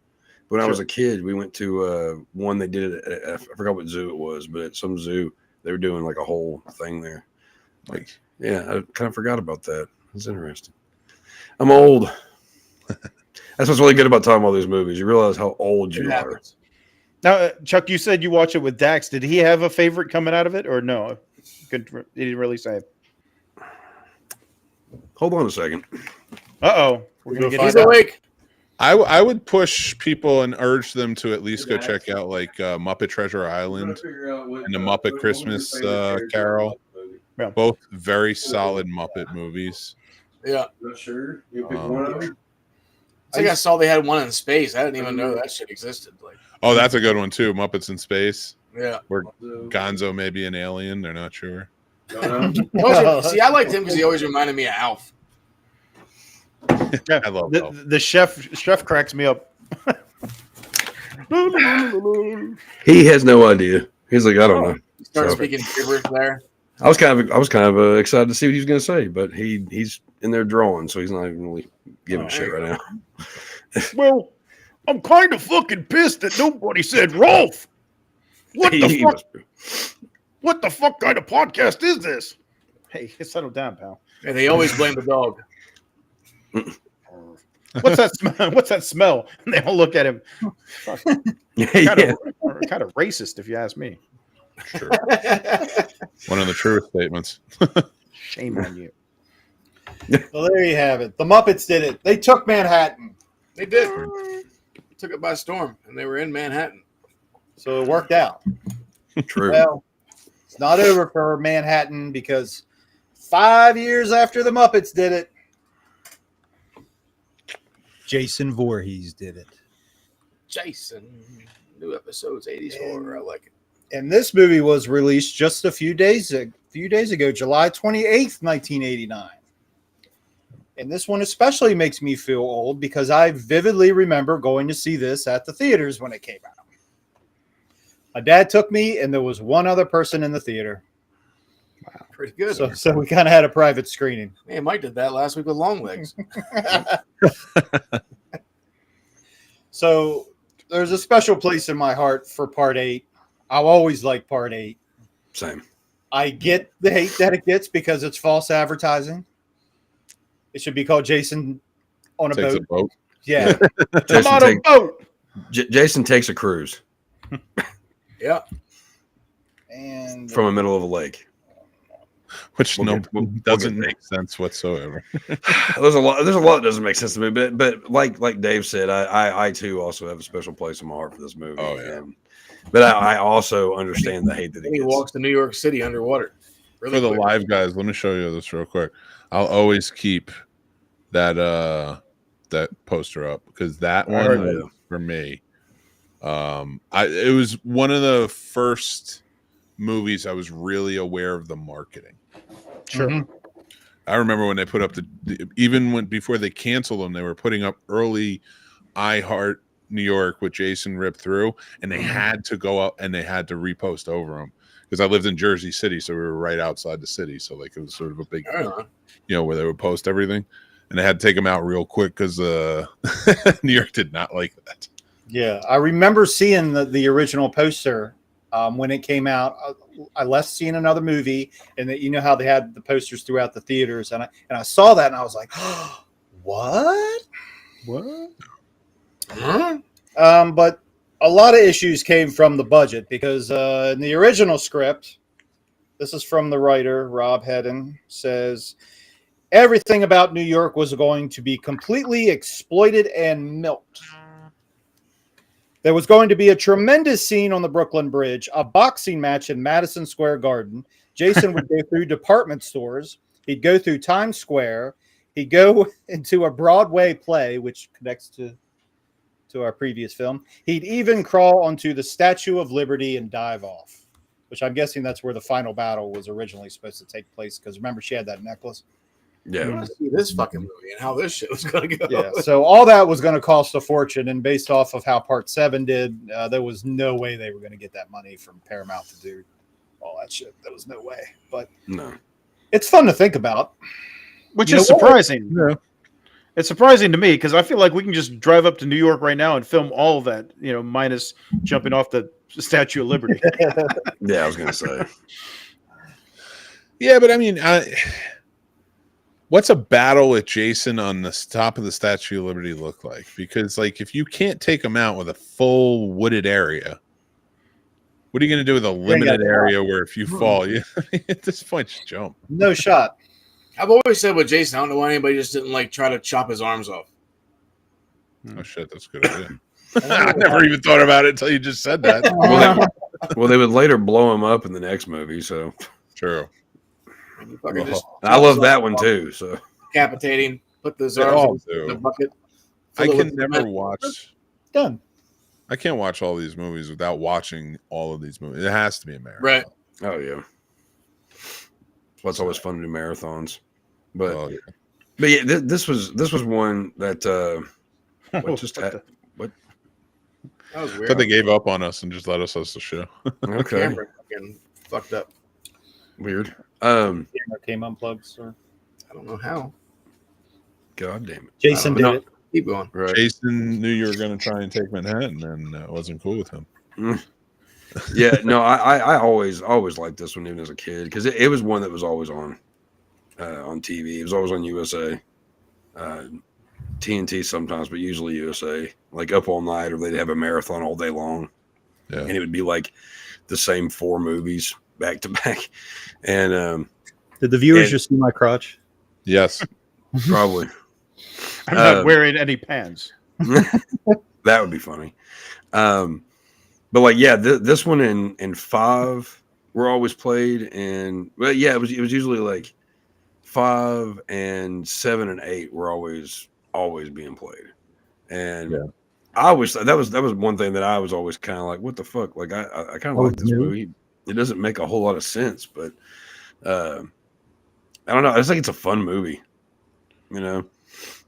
But when I was a kid, we went to one they did it at, I forgot what zoo it was, but at some zoo they were doing like a whole thing there. Like, yeah, I kind of forgot about that. It's interesting. I'm old. That's what's really good about talking about these movies. You realize how old you are. Now, Chuck, you said you watch it with Dax. Did he have a favorite coming out of it, or no? He didn't really say. Hold on a second. We're gonna get He's awake. I would push people and urge them to at least go check out like Muppet Treasure Island and the Muppet Christmas Carol. Yeah. Both very solid Muppet movies. Yeah. Not sure. You pick one of them. I think I saw they had one in space. I didn't even know that shit existed. Like, Oh, that's a good one too. Muppets in Space, yeah. where Gonzo may be an alien. They're not sure. See, I liked him because he always reminded me of Alf. Yeah, I love the chef cracks me up. He has no idea. He's like, I don't know. He started So- speaking gibberish there. I was kind of excited to see what he was going to say, but he's in there drawing, so he's not even really giving a shit right now. Well, I'm kind of fucking pissed that nobody said Rolf. What the He fuck? was- What the fuck kind of podcast is this? Hey, settle down, pal. And they always blame the dog. What's that smell? What's that smell? And they all look at him. yeah, Kind of racist, if you ask me. Sure. One of the truest statements. Shame on you. Well, there you have it. The Muppets did it. They took Manhattan, They did. Took it by storm, and they were in Manhattan. so it worked out. True. Well, it's not over for Manhattan because 5 years after the Muppets did it, Jason Voorhees did it. Jason. New episodes, 80s horror. I like it. And this movie was released just a few days ago, July 28th, 1989. And this one especially makes me feel old because I vividly remember going to see this at the theaters when it came out. My dad took me, and there was one other person in the theater. Pretty good. So we kind of had a private screening. Man, Mike did that last week with Long Legs. So there's a special place in my heart for Part 8. I've always liked Part 8. Same. I get the hate that it gets because it's false advertising. It should be called Jason on a Takes boat. a boat. Yeah. I'm on a boat. Jason takes a cruise Yeah. And from the middle of a lake. Which We'll doesn't get make sense whatsoever. There's a lot that doesn't make sense to me, but like Dave said, I too also have a special place in my heart for this movie. Oh, yeah. But I also understand the hate that And he he gets. walks to New York City underwater. Really For the quick. live guys, let me show you this real quick. I'll always keep that that poster up because that one heard was that. for me. It was one of the first movies I was really aware of the marketing. Sure. I remember when they put up even when before they canceled them, they were putting up early I Heart New York with Jason ripped through, and they had to go up and they had to repost over them because I lived in Jersey City, so we were right outside the city. So like it was sort of a big, where they would post everything, and they had to take them out real quick because New York did not like that. yeah, I remember seeing the original poster when it came out. I left seeing another movie, and that how they had the posters throughout the theaters, and I saw that, and I was like, what? What? But a lot of issues came from the budget because in the original script, this is from the writer, Rob Hedden, says everything about New York was going to be completely exploited and milked. There was going to be a tremendous scene on the Brooklyn Bridge, a boxing match in Madison Square Garden. Jason would go through department stores. He'd go through Times Square. He'd go into a Broadway play, which connects to our previous film. He'd even crawl onto the Statue of Liberty and dive off, which I'm guessing that's where the final battle was originally supposed to take place. Because remember, she had that necklace. I Yeah. want to see this fucking movie and how this shit was going to go. Yeah. So all that was going to cost a fortune. And based off of how Part 7 did, there was no way they were going to get that money from Paramount to do all that shit. There was no way. But No. it's fun to think about. Which You is know what? surprising. It's surprising to me because I feel like we can just drive up to New York right now and film all of that, minus jumping off the Statue of Liberty. Yeah, I was gonna say. Yeah, but I mean, What's a battle with Jason on the top of the Statue of Liberty look like? Because like if you can't take him out with a full wooded area, what are you going to do with a limited area where if you fall, you at this point just jump? No shot. I've always said with Jason, I don't know why anybody just didn't like try to chop his arms off. Oh shit, that's a good idea. I never even thought about it until you just said that. Well, they would later blow him up in the next movie, so True. You fucking just I love that one too. So decapitate him, put those They all arms in do. the bucket. I fill it can with never cement. watch. Done. I can't watch all these movies without watching all of these movies. It has to be a marathon. Right. oh yeah, well, it's always fun to do marathons, but Oh, yeah. but yeah, this was one that what just happened? What? That was I weird. thought they gave up on us and just let us host the show. Okay, Camera fucking fucked up. weird. Camera came unplugged, sir. I don't know how. God damn it, Jason did No. it. Keep going. right? Jason knew you were going to try and take Manhattan, and wasn't cool with him. Yeah, no, I always liked this one even as a kid because it was one that was always on TV. It was always on USA, TNT sometimes, but usually USA. Like Up All Night, or they'd have a marathon all day long, Yeah. and it would be like the same 4 movies back to back. And Did the viewers And- just see my crotch? Yes. probably I'm not wearing any pants. that would be funny. But like, yeah, this one in 5 were always played, and well, yeah, it was usually like 5 and 7 and 8 were always being played, and Yeah. I always that was one thing that I was always kind of like, what the fuck? Like I kind of like this movie. It doesn't make a whole lot of sense, but I don't know. I just think it's a fun movie, you know.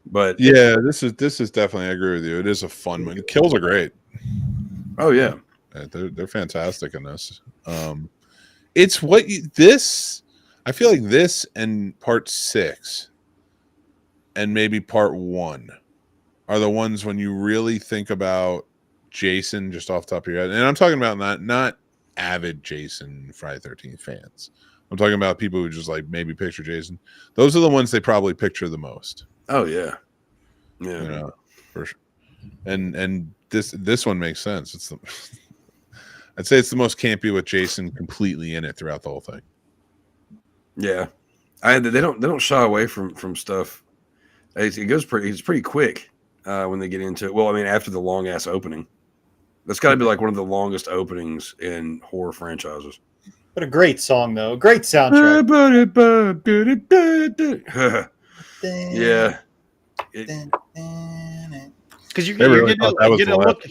But Yeah, this is definitely. I agree with you. It is a fun movie. The kills are great. oh yeah, They're fantastic in this. It's what this. I feel like this and part 6, and maybe part 1, are the ones when you really think about Jason just off the top of your head. And I'm talking about not avid Jason Friday 13th fans. I'm talking about people who just like maybe picture Jason. Those are the ones they probably picture the most. oh yeah, yeah. You know, for sure. And this one makes sense. It's the I'd say it's the most campy with Jason completely in it throughout the whole thing. Yeah, they don't shy away from stuff. It's pretty quick when they get into it. Well, I mean, after the long ass opening, that's got to be like one of the longest openings in horror franchises. What a great song, though. Great soundtrack. Yeah, Because you They really get thought that was a the look.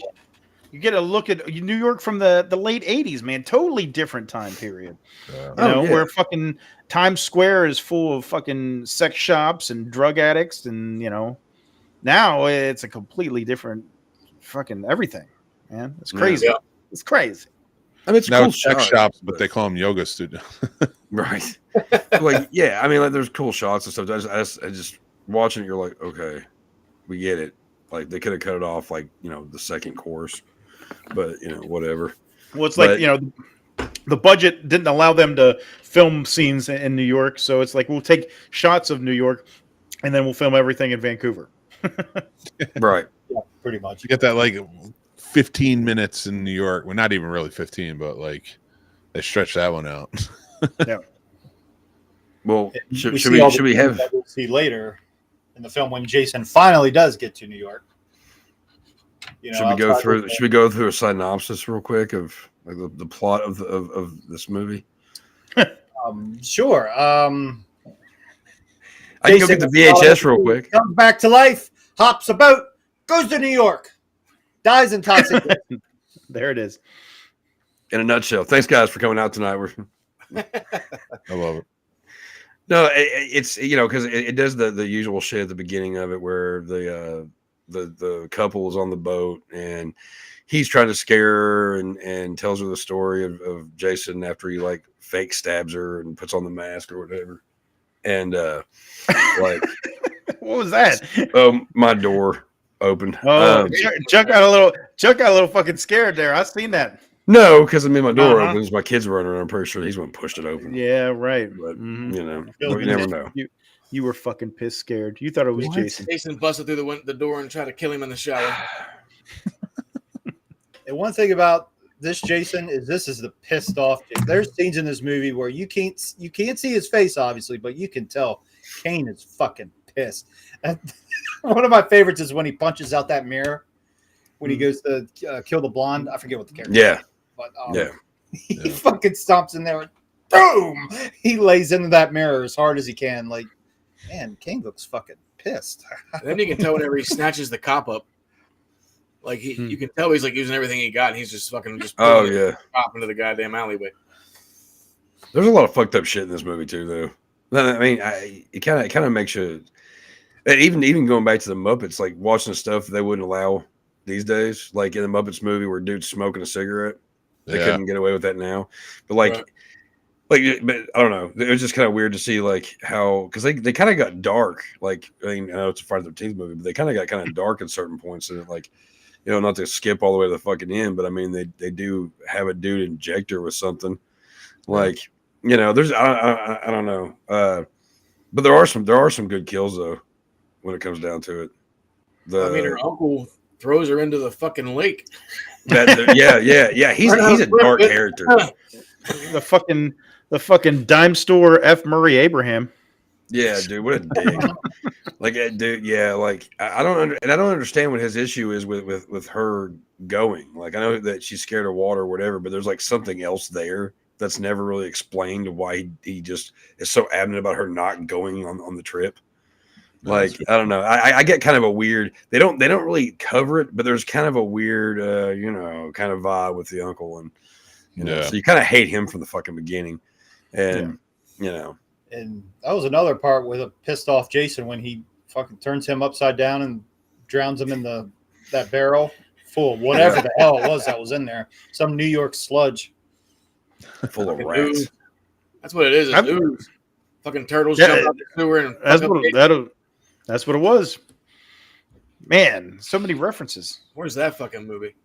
You get a look at New York from the late '80s, man. Totally different time period. You know, yeah. where fucking Times Square is full of fucking sex shops and drug addicts, and you know, now it's a completely different fucking everything, man. It's crazy. Yeah. It's crazy. I mean, it's Now cool it's sex shots, shops, but they call them yoga studios. right. Like, yeah, I mean, like, there's cool shots and stuff. I just watching it, you're like, okay, we get it. Like, they could have cut it off, like, you know, the second course, but you know, whatever. Well, it's like, you know, the budget didn't allow them to film scenes in New York, so it's like we'll take shots of New York, and then we'll film everything in Vancouver. Right. Yeah, pretty much. You get that like 15 minutes in New York. Well, not even really 15, but like they stretch that one out. Yeah. Well, We should see all the we things have? that we'll see later in the film when Jason finally does get to New York? You know, Should we go outside through? of the- Should we go through a synopsis real quick of like the plot of this movie? Sure. I can go get the VHS real quick. Comes back to life, hops about, goes to New York, dies intoxicated. There it is. In a nutshell. Thanks, guys, for coming out tonight. I love it. No, it's you know, because it does the usual shit at the beginning of it where the couple is on the boat and he's trying to scare her and tells her the story of Jason after he like fake stabs her and puts on the mask or whatever. And like What was that? my door opened. Oh, Chuck got a little fucking scared there. I seen that. No, because I mean my door Uh-huh. opens, my kids running around. I'm pretty sure he's one pushed it open. Yeah, right. But Mhm. you know, Feel you never know. You were fucking pissed scared. You thought it was Jason. Jason busted through the door and tried to kill him in the shower. And one thing about this Jason is this is the pissed off. There's scenes in this movie where you can't see his face, obviously, but you can tell Kane is fucking pissed. And one of my favorites is when he punches out that mirror when he goes to kill the blonde. I forget what the character. Yeah, is, but he Yeah. fucking stomps in there and boom, he lays into that mirror as hard as he can. Like, man, Kane looks fucking pissed. And then you can tell whenever he snatches the cop up. Like you can tell he's like using everything he got, and he's just fucking pulling the cop into the goddamn alleyway. There's a lot of fucked up shit in this movie too, though. I mean, it kind of makes you. Even going back to the Muppets, like watching the stuff they wouldn't allow these days, like in the Muppets movie where dude's smoking a cigarette, they couldn't get away with that now. But but I don't know. It was just kind of weird to see like how because they kind of got dark. Like I mean, I know it's a Friday the 13th movie, but they kind of got kind of dark at certain points, and like. You know, not to skip all the way to the fucking end, but I mean, they do have a dude inject her with something. Like, you know, there's I don't know, but there are some good kills though when it comes down to it. I mean, her uncle throws her into the fucking lake. Yeah. He's a dark character. The fucking dime store F. Murray Abraham. Yeah, dude, what a dick. Like, dude, yeah, like I don't understand what his issue is with her going. Like, I know that she's scared of water or whatever, but there's like something else there that's never really explained why he just is so adamant about her not going on the trip. Like, I don't know. I get kind of a weird. They don't really cover it, but there's kind of a weird, kind of vibe with the uncle, and so you kind of hate him from the fucking beginning, and And that was another part with a pissed off Jason when he fucking turns him upside down and drowns him in that barrel full of whatever the hell it was that was in there. Some New York sludge. Full of rats. Ooze. That's what it is. It's ooze. Fucking turtles jump out the sewer and that's what it was. Man, so many references. Where's that fucking movie?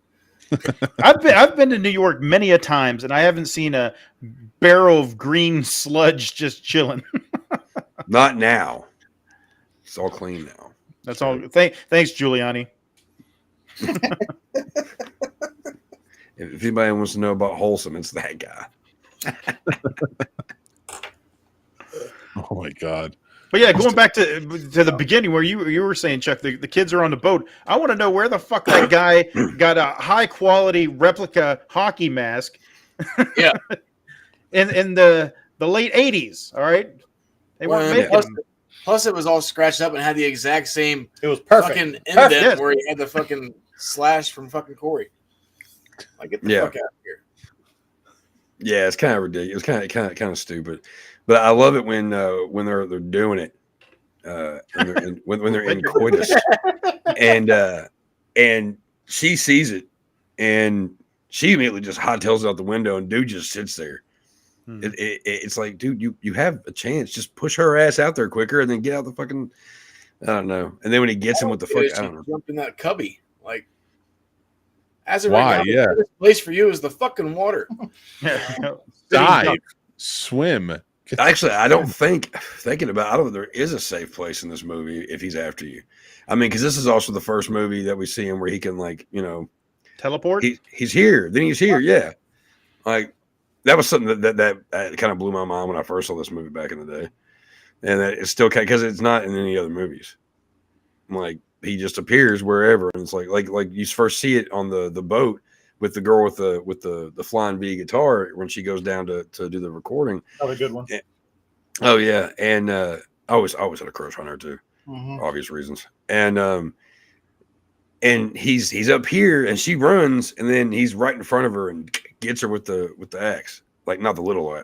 I've been to New York many a times, and I haven't seen a barrel of green sludge just chilling. Not now. It's all clean now. That's all. Thanks, Giuliani. If anybody wants to know about Wholesome, it's that guy. Oh my god. But yeah, going back to the beginning where you were saying, Chuck, the kids are on the boat. I want to know where the fuck that guy got a high quality replica hockey mask. Yeah. in the late 80s. All right. They weren't making them. Plus, it was all scratched up and had the exact same. It was perfect. Fucking indent where he had the fucking slash from fucking Corey. Like, get the fuck out of here. Yeah, it's kind of ridiculous. It's kind of stupid. But I love it when they're doing it, when they're in coitus, and she sees it, and she immediately just hightails it out the window, and dude just sits there. It's like, dude, you have a chance, just push her ass out there quicker, and then get out the fucking. I don't know. And then when he gets him with the fuck, I don't know. Jumped in that cubby, like. As of Why? right now, the best place for you is the fucking water. Dive, swim. Actually, I don't thinking about. I don't think there is a safe place in this movie if he's after you. I mean, because this is also the first movie that we see him where he can teleport. He's here, then he's here. Yeah, like that was something that kind of blew my mind when I first saw this movie back in the day, and that it's still because it's not in any other movies. Like he just appears wherever, and it's like you first see it on the boat. With the girl with the flying V guitar when she goes down to do the recording. Another good one. Oh yeah, and I always had a crush on her too, obvious reasons. And he's up here and she runs, and then he's right in front of her and gets her with the axe, like not the little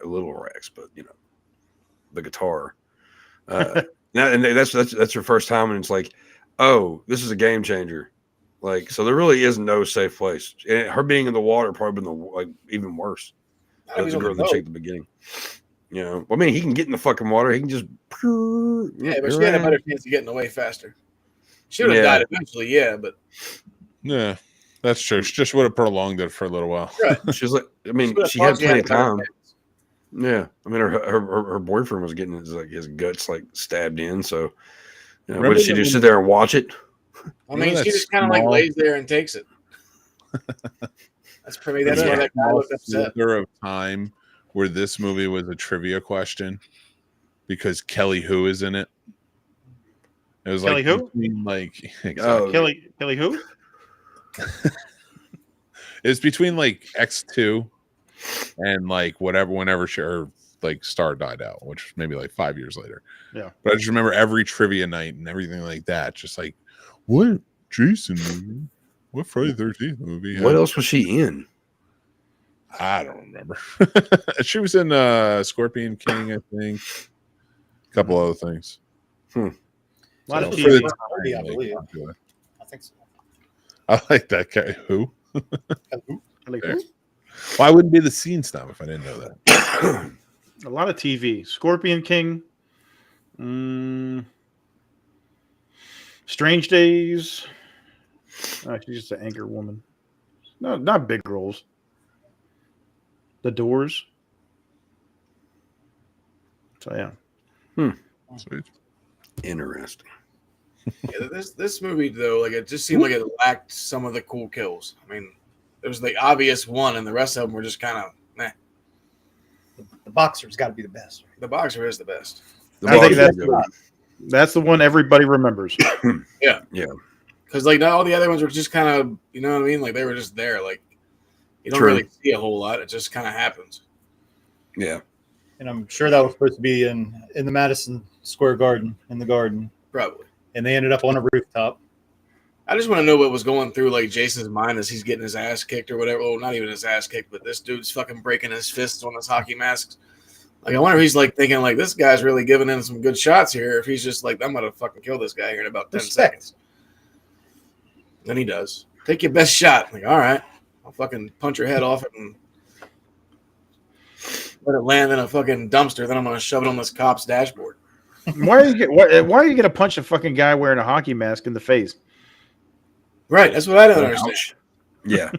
axe, but the guitar. Now and that's her first time, and it's like, oh, this is a game changer. Like, so there really is no safe place. And her being in the water probably been even worse. That's a girl that checked at the beginning. I mean, he can get in the fucking water. He can just. Yeah, but she had a better chance of getting away faster. She would have died eventually, but. Yeah, that's true. She just would have prolonged it for a little while. Right. She's like, I mean, she had plenty of time. Yeah, I mean, her boyfriend was getting his guts like stabbed in. So, what Remember did she that do? when- Sit there and watch it? I Remember mean, that she just kind of like small- lays there and takes it. That's pretty. That's why that guy small looked upset. slither of time where this movie was a trivia question because Kelly Who is in it. It was Kelly like who? between like Oh, Kelly who? it's between like X2 and like whenever her like star died out, which was maybe like 5 years later. Yeah. But I just remember every trivia night and everything like that. Just like, what Jason movie? What Friday 13th movie? what else was she in? I don't remember. She was in Scorpion King, I think. A couple other things. A lot of So, TV. for the Movie, I time, believe. like, I think so. I like that guy. Who? Kelly Fair. who? Well, I wouldn't be the scene snob if I didn't know that. A lot of TV. Scorpion King. Strange Days. She's just an anchor woman. No, not big roles. The Doors. So yeah. Sweet. Interesting. Yeah, this movie though, like it just seemed like it lacked some of the cool kills. I mean, there was the obvious one, and the rest of them were just kind of meh. The boxer's got to be the best. The boxer is the best. I think Boxer- that's the one everybody remembers. yeah. Because like all the other ones were just kind of, you know what I mean? Like they were just there. Like you don't True. really see a whole lot. It just kind of happens. Yeah. And I'm sure that was supposed to be in the Madison Square Garden, in the garden. Probably. And they ended up on a rooftop. I just want to know what was going through like Jason's mind as he's getting his ass kicked or whatever. Well, not even his ass kicked, but this dude's fucking breaking his fists on his hockey masks. Like I wonder if he's like thinking like this guy's really giving in some good shots here. If he's just like I'm gonna fucking kill this guy here in about 10 seconds. Then he does. Take your best shot. Like all right, I'll fucking punch your head off it and let it land in a fucking dumpster. Then I'm gonna shove it on this cop's dashboard. Why are you gonna punch a fucking guy wearing a hockey mask in the face Right. That's what I don't understand. Yeah.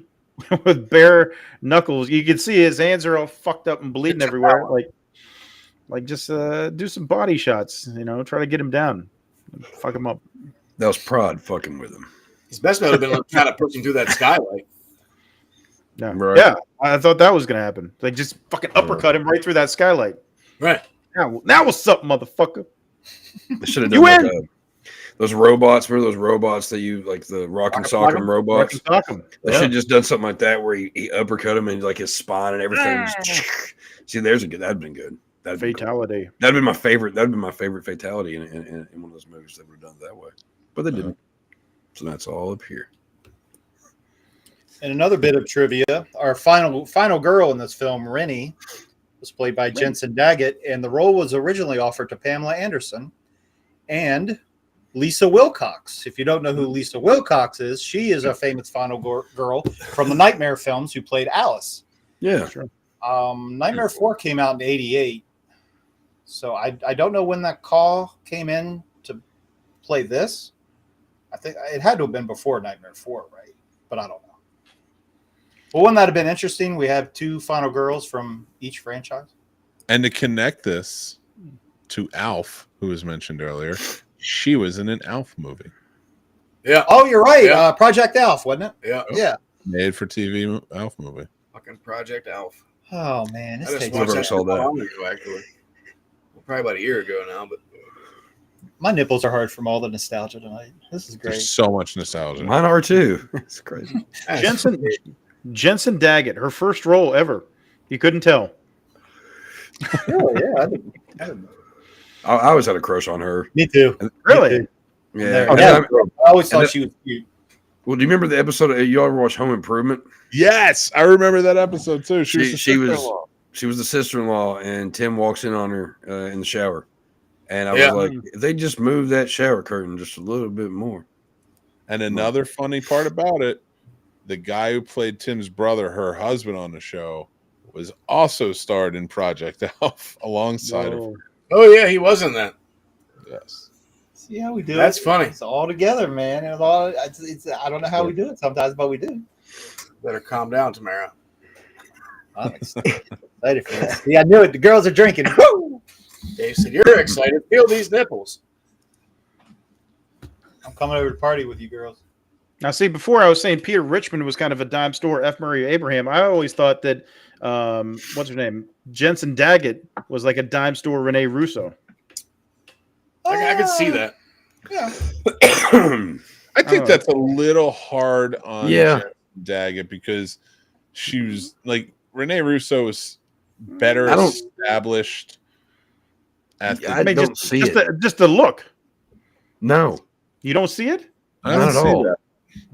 with bare knuckles? You can see his hands are all fucked up and bleeding everywhere. Like just do some body shots. Try to get him down, fuck him up. That was Prod fucking with him. His best bet would have been like, trying to push him through that skylight. Yeah, Right. yeah. I thought that was gonna happen. Like just fucking uppercut him right through that skylight. Right. Now what's up, motherfucker? They should have You done win. those robots. Remember those robots that you like the rock and sock 'em robots? Rock and sock 'em. They Yeah. should have just done something like that where he uppercut him and like his spine and everything. See, there's a good. That'd been good. That'd been cool. Fatality. That'd been my favorite. That'd been my favorite fatality in one of those movies that would have done it that way, but they didn't. So that's all up here. And another bit of trivia: our final girl in this film, Rennie, was played by Jensen Daggett, and the role was originally offered to Pamela Anderson and Lisa Wilcox. If you don't know who Lisa Wilcox is, she is a famous final girl from the Nightmare films who played Alice. Yeah, Sure. Nightmare 4 came out in '88, so I don't know when that call came in to play this. I think it had to have been before Nightmare 4, right? But I don't know. Well, wouldn't that have been interesting? We have two final girls from each franchise. And to connect this to Alf, who was mentioned earlier, she was in an Alf movie. Yeah. Oh, you're right. Yeah. Project Alf, wasn't it? Yeah. Yeah. Made for TV Alf movie. Fucking Project Alf. Oh man, I this just takes watched never that saw that. long ago, actually. Well, probably about a year ago now, but my nipples are hard from all the nostalgia tonight. This is great. There's so much nostalgia. mine are too. It's crazy. Jensen Daggett, her first role ever. You couldn't tell. Oh, yeah, I didn't- I always had a crush on her. Me too. Really? Me too. Yeah. Oh, And yeah. then I always thought and she was cute. well, do you remember the episode? You ever watch Home Improvement? Yes, I remember that episode too. She was the She was sister-in-law. she was the sister-in-law, and Tim walks in on her in the shower, and I Yeah. was like, if they just moved that shower curtain just a little bit more. And another funny part about it, the guy who played Tim's brother, her husband on the show, was also starred in Project Alf alongside of her. Whoa. oh yeah, he was in that. Yes. See how we do That's it? funny. It's all together, man. It's I don't know how we do it sometimes, but we do. Better calm down, Tamara. I'm excited for that. See, I knew it. The girls are drinking. Woo! Dave said, "You're excited. Feel these nipples." I'm coming over to party with you girls. Now, see, before I was saying Peter Richmond was kind of a dime store F. Murray Abraham. I always thought that, what's her name? Jensen Daggett was like a dime store Rene Russo. I could see that. Yeah. I think that's a little hard on Yeah. Jen Daggett because she was like Rene Russo is better I don't- established. At the, I don't see it. Just the look. No, You don't see it? I not don't at see all. that.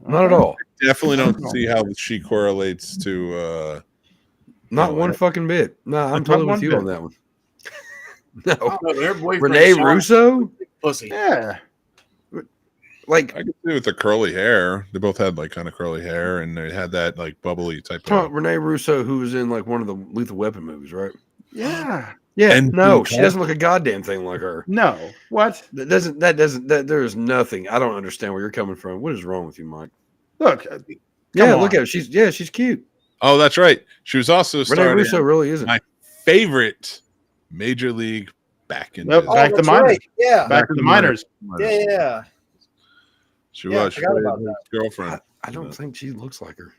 Not at all. Definitely don't see how she correlates to. Not No, one I- fucking bit. No, I'm Not totally one with you bit. on that one. I No, don't know, her boyfriend Rene Sean, Russo. pussy. Yeah. Like, I could see with the curly hair. They both had like kind of curly hair, and they had that like bubbly type of. Rene Russo, who was in like one of the Lethal Weapon movies, right? Yeah. Yeah. And No, King she doesn't look a goddamn thing like her. No. What? There is nothing. I don't understand where you're coming from. What is wrong with you, Mike? Look. Yeah, on. look at her. She's cute. Oh, that's right. She was also Rene starring Russo in really isn't. my favorite Major League back in Yep. business. Back to that's minors. right. Yeah. Back to the minors. Yeah. She Yeah, I was. She forgot played about his that. girlfriend. I don't think she looks like her.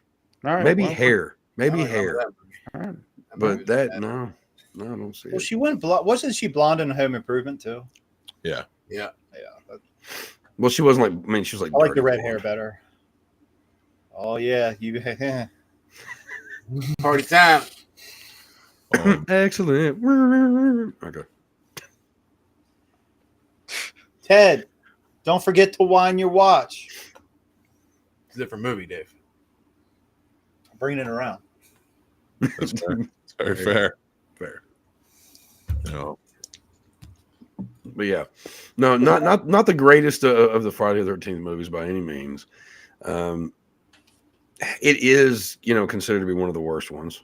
All right. Maybe well, hair. Maybe I don't remember hair. that. all right. But that no, I don't see Well, it. she went. Wasn't she blonde in Home Improvement too? Yeah. Yeah. Yeah. Well, she wasn't like. I mean, she was like. I like the dirty red blonde. hair better. Oh yeah, you. Party time. Excellent. Okay. Ted, don't forget to wind your watch. It's a different movie, Dave. I'm bringing it around. That's fair. It's very fair. Fair. No. But yeah, no, not the greatest of the Friday the 13th movies by any means. It is, considered to be one of the worst ones,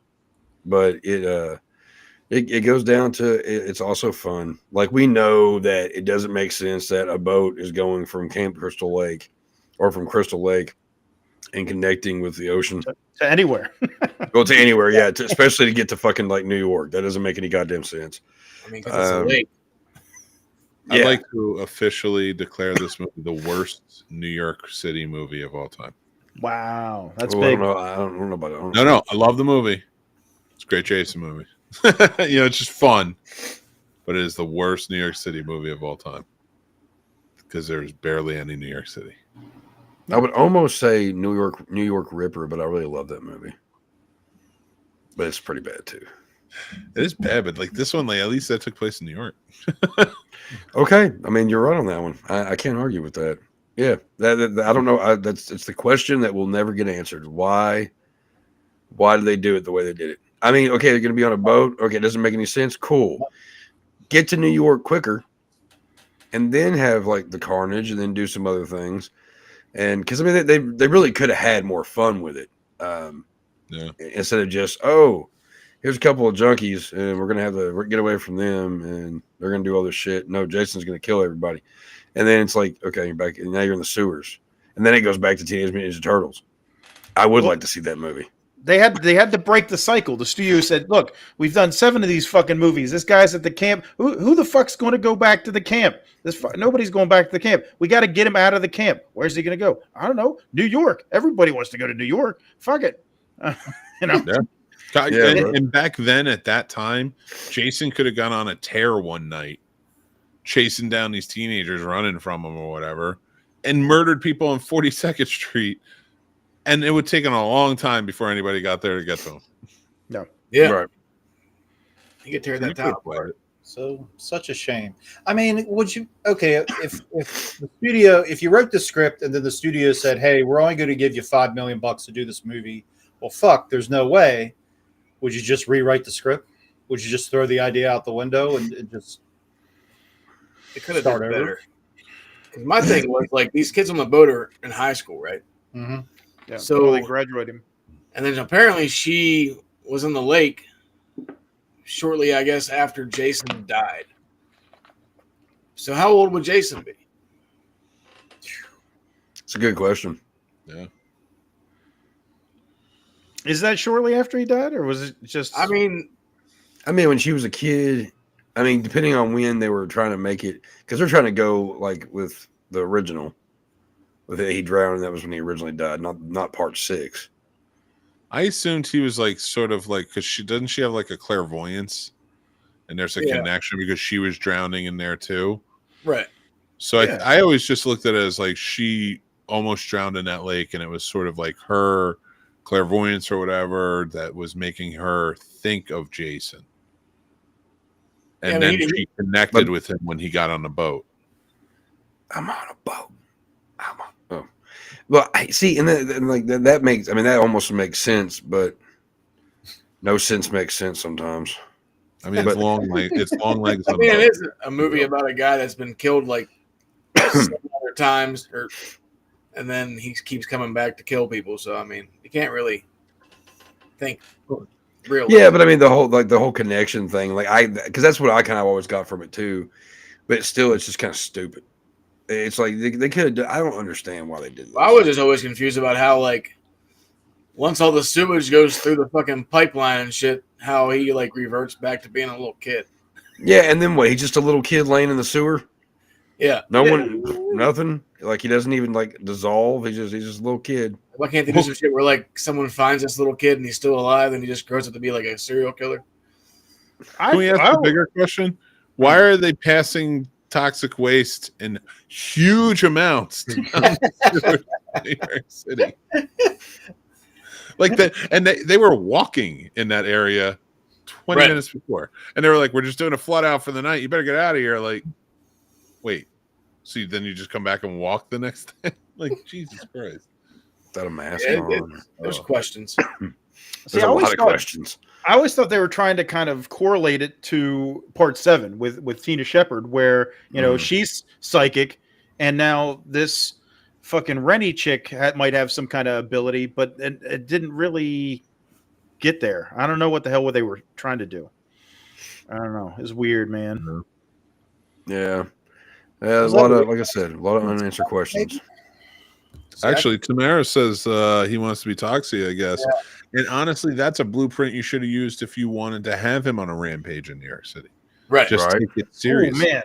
but it goes down to it's also fun. Like, we know that it doesn't make sense that a boat is going from Camp Crystal Lake or from Crystal Lake and connecting with the ocean. To anywhere. Go to anywhere, yeah, especially to get to fucking like New York. That doesn't make any goddamn sense. I mean, 'cause it's a lake. I'd Yeah. like to officially declare this movie the worst New York City movie of all time. Wow. That's I big. don't know. I don't know about it. No. I love the movie. It's a great Jason movie. It's just fun. But it is the worst New York City movie of all time. Because there's barely any New York City. I would almost say New York Ripper, but I really love that movie. But it's pretty bad too. It is bad, but like this one, like at least that took place in New York. Okay, I mean you're right on that one. I can't argue with that. Yeah, that I don't know. It's the question that will never get answered. Why did they do it the way they did it? I mean, okay, they're going to be on a boat. Okay, it doesn't make any sense. Cool. Get to New York quicker, and then have like the carnage, and then do some other things. And because I mean, they really could have had more fun with it. Yeah. Instead of just here's a couple of junkies, and we're gonna get away from them, and they're gonna do all this shit. No, Jason's gonna kill everybody, and then it's like, okay, you're back, and now you're in the sewers, and then it goes back to Teenage Mutant Ninja Turtles. I would like to see that movie. They had to break the cycle. The studio said, "Look, we've done 7 of these fucking movies. This guy's at the camp. Who the fuck's going to go back to the camp? Nobody's going back to the camp. We got to get him out of the camp. Where's he going to go? I don't know. New York. Everybody wants to go to New York. Fuck it. Yeah. Yeah, and back then, at that time, Jason could have gone on a tear one night, chasing down these teenagers, running from them or whatever, and murdered people on 42nd Street. And it would have taken a long time before anybody got there to get to them. Yeah. Right. You could tear You that could town play apart. it. So such a shame. I mean, would you? Okay, if the studio, if you wrote the script and then the studio said, "Hey, we're only going to give you $5 million to do this movie," well, fuck, there's no way. Would you just rewrite the script? Would you just throw the idea out the window and just? They could have Start done over. better. 'Cause my thing was like these kids on the boat are in high school, right? Mm-hmm. Yeah. So- they graduate him. And then apparently she was in the lake shortly, I guess, after Jason died. So how old would Jason be? It's a good question. Yeah. Is that shortly after he died, or was it just? I mean, when she was a kid, depending on when they were trying to make it, because they're trying to go like with the original, with it, he drowned, and that was when he originally died, not part 6. I assumed he was like sort of like because she have like a clairvoyance, and there's a connection because she was drowning in there too. right. So I always just looked at it as like she almost drowned in that lake, and it was sort of like her clairvoyance or whatever that was making her think of Jason. And then she connected with him when he got on the boat. I'm on a boat. Oh. Well, I see, and that makes. That almost makes sense, but no sense makes sense sometimes. It's long legs. It's long legs. It is a movie about a guy that's been killed like 7 other times, and then he keeps coming back to kill people. So you can't really think real. Yeah, but the whole connection thing, because that's what I kind of always got from it too. But still, it's just kind of stupid. It's like they could. I don't understand why they did this. I was just always confused about how once all the sewage goes through the fucking pipeline and shit, how he reverts back to being a little kid. Yeah, and then what? He's just a little kid laying in the sewer. Yeah, nothing. Like he doesn't even dissolve. He's just a little kid. Why can't they do some shit where someone finds this little kid and he's still alive and he just grows up to be like a serial killer? Can we ask a bigger question? Why are they passing toxic waste in huge amounts to New York City? Like that, and they were walking in that area 20 minutes before, and they were like, "We're just doing a flood out for the night. You better get out of here." Like, wait, so then you just come back and walk the next day? Like, Jesus Christ! Without a mask on. There's questions. There's a lot of questions. I always thought they were trying to kind of correlate it to part 7 with Tina Shepard, where she's psychic, and now this fucking Rennie chick might have some kind of ability, but it didn't really get there. I don't know what the hell they were trying to do. I don't know. It's weird, man. Yeah. There's a lot of, like I said, a lot of unanswered questions. Actually, Tamara says he wants to be Toxie, I guess. Yeah. And honestly, that's a blueprint you should have used if you wanted to have him on a rampage in New York City. Right. Just take it serious. Oh, man.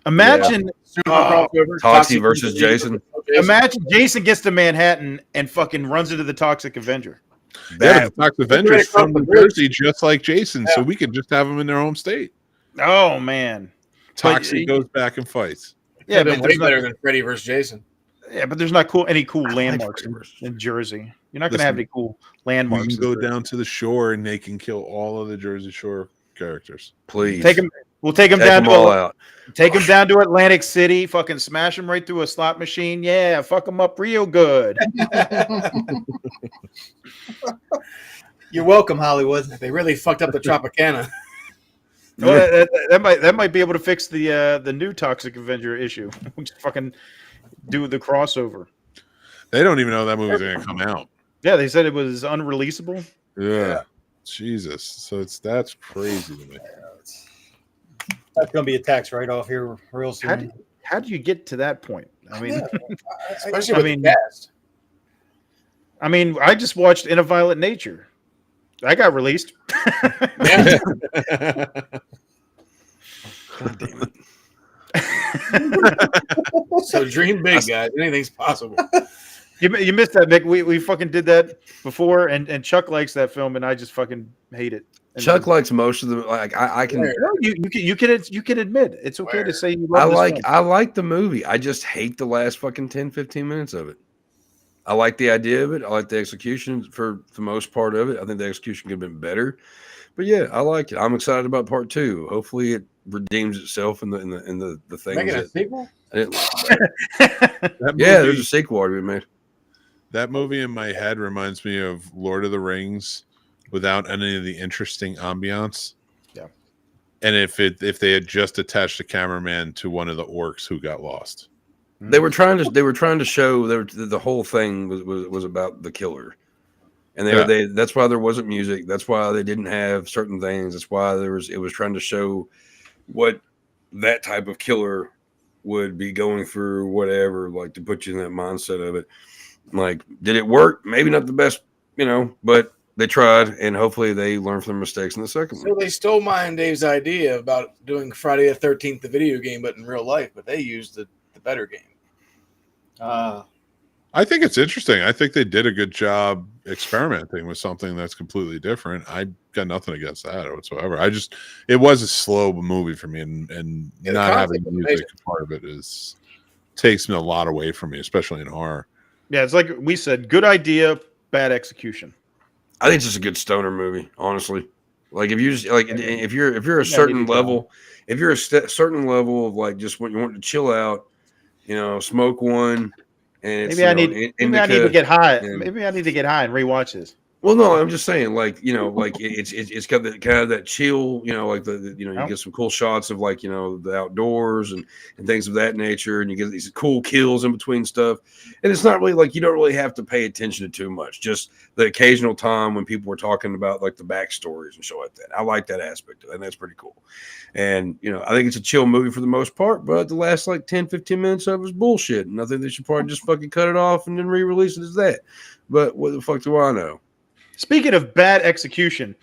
Imagine Toxie versus Jason. Imagine Jason gets to Manhattan and fucking runs into the Toxic Avenger. The Toxic Avenger is from New Jersey, just like Jason, so we could just have them in their home state. Oh, man. Toxie goes back and fights. Yeah, but way better than Freddy versus Jason. Yeah, but there's not any cool landmarks in Jersey. You're not going to have any cool landmarks. You can go down to the shore and they can kill all of the Jersey Shore characters. Please. We'll take them down to take them down to Atlantic City, fucking smash them right through a slot machine. Yeah, fuck them up real good. You're welcome, Hollywood. They really fucked up the Tropicana. Well, that might be able to fix the new Toxic Avenger issue. Just fucking do the crossover. They don't even know that movie's going to come out. Yeah, they said it was unreleasable. Yeah. Jesus. So that's crazy to me. That's going to be a tax write-off here real soon. How do you get to that point? I mean, especially with the cast. I mean, I just watched In a Violent Nature. I got released. God damn it. So dream big, guys. Anything's possible. You missed that, Mick. We fucking did that before, and Chuck likes that film, and I just fucking hate it. And Chuck likes most of the I can. You can admit it's okay to say you love this film. I like the movie. I just hate the last fucking 10-15 minutes of it. I like the idea of it. I like the execution for the most part of it. I think the execution could have been better, but yeah, I like it. I'm excited about part 2. Hopefully, it redeems itself in the things. Making a sequel? There's a sequel to be made. That movie in my head reminds me of Lord of the Rings without any of the interesting ambiance. Yeah. And if they had just attached a cameraman to one of the orcs who got lost. They were trying to show the whole thing was about the killer. And that's why there wasn't music. That's why they didn't have certain things. That's why it was trying to show what that type of killer would be going through, whatever, like to put you in that mindset of it. Like, did it work? Maybe not the best, but They tried, and hopefully they learn from their mistakes in the second So one. they stole mine and Dave's idea about doing Friday the 13th, the video game, but in real life. But they used the better game. I think it's interesting. I think they did a good job experimenting with something that's completely different. I got nothing against that whatsoever. It was a slow movie for me, and Yeah, not having concept was music amazing. part of it takes me a lot away from me, especially in horror. Yeah, it's like we said, good idea, bad execution. I think it's just a good stoner movie, honestly. Like if you just like if you're a Yeah, certain neither do I. level, if you're a certain level of like just when you want to chill out, smoke one, and it's Maybe I need to indica. get high. And, Maybe I need to get high and rewatch this. well, no, I'm just saying, like it's got the kind of that chill, like you Oh. get some cool shots of like the outdoors and things of that nature, and you get these cool kills in between stuff, and it's not really like you don't really have to pay attention to too much, just the occasional time when people were talking about like the backstories and shit like that. I like that aspect of it, and that's pretty cool. And I think it's a chill movie for the most part, but the last like 10-15 minutes of it was bullshit, and I think they should probably just fucking cut it off and then re-release it as that. But what the fuck do I know? Speaking of bad execution,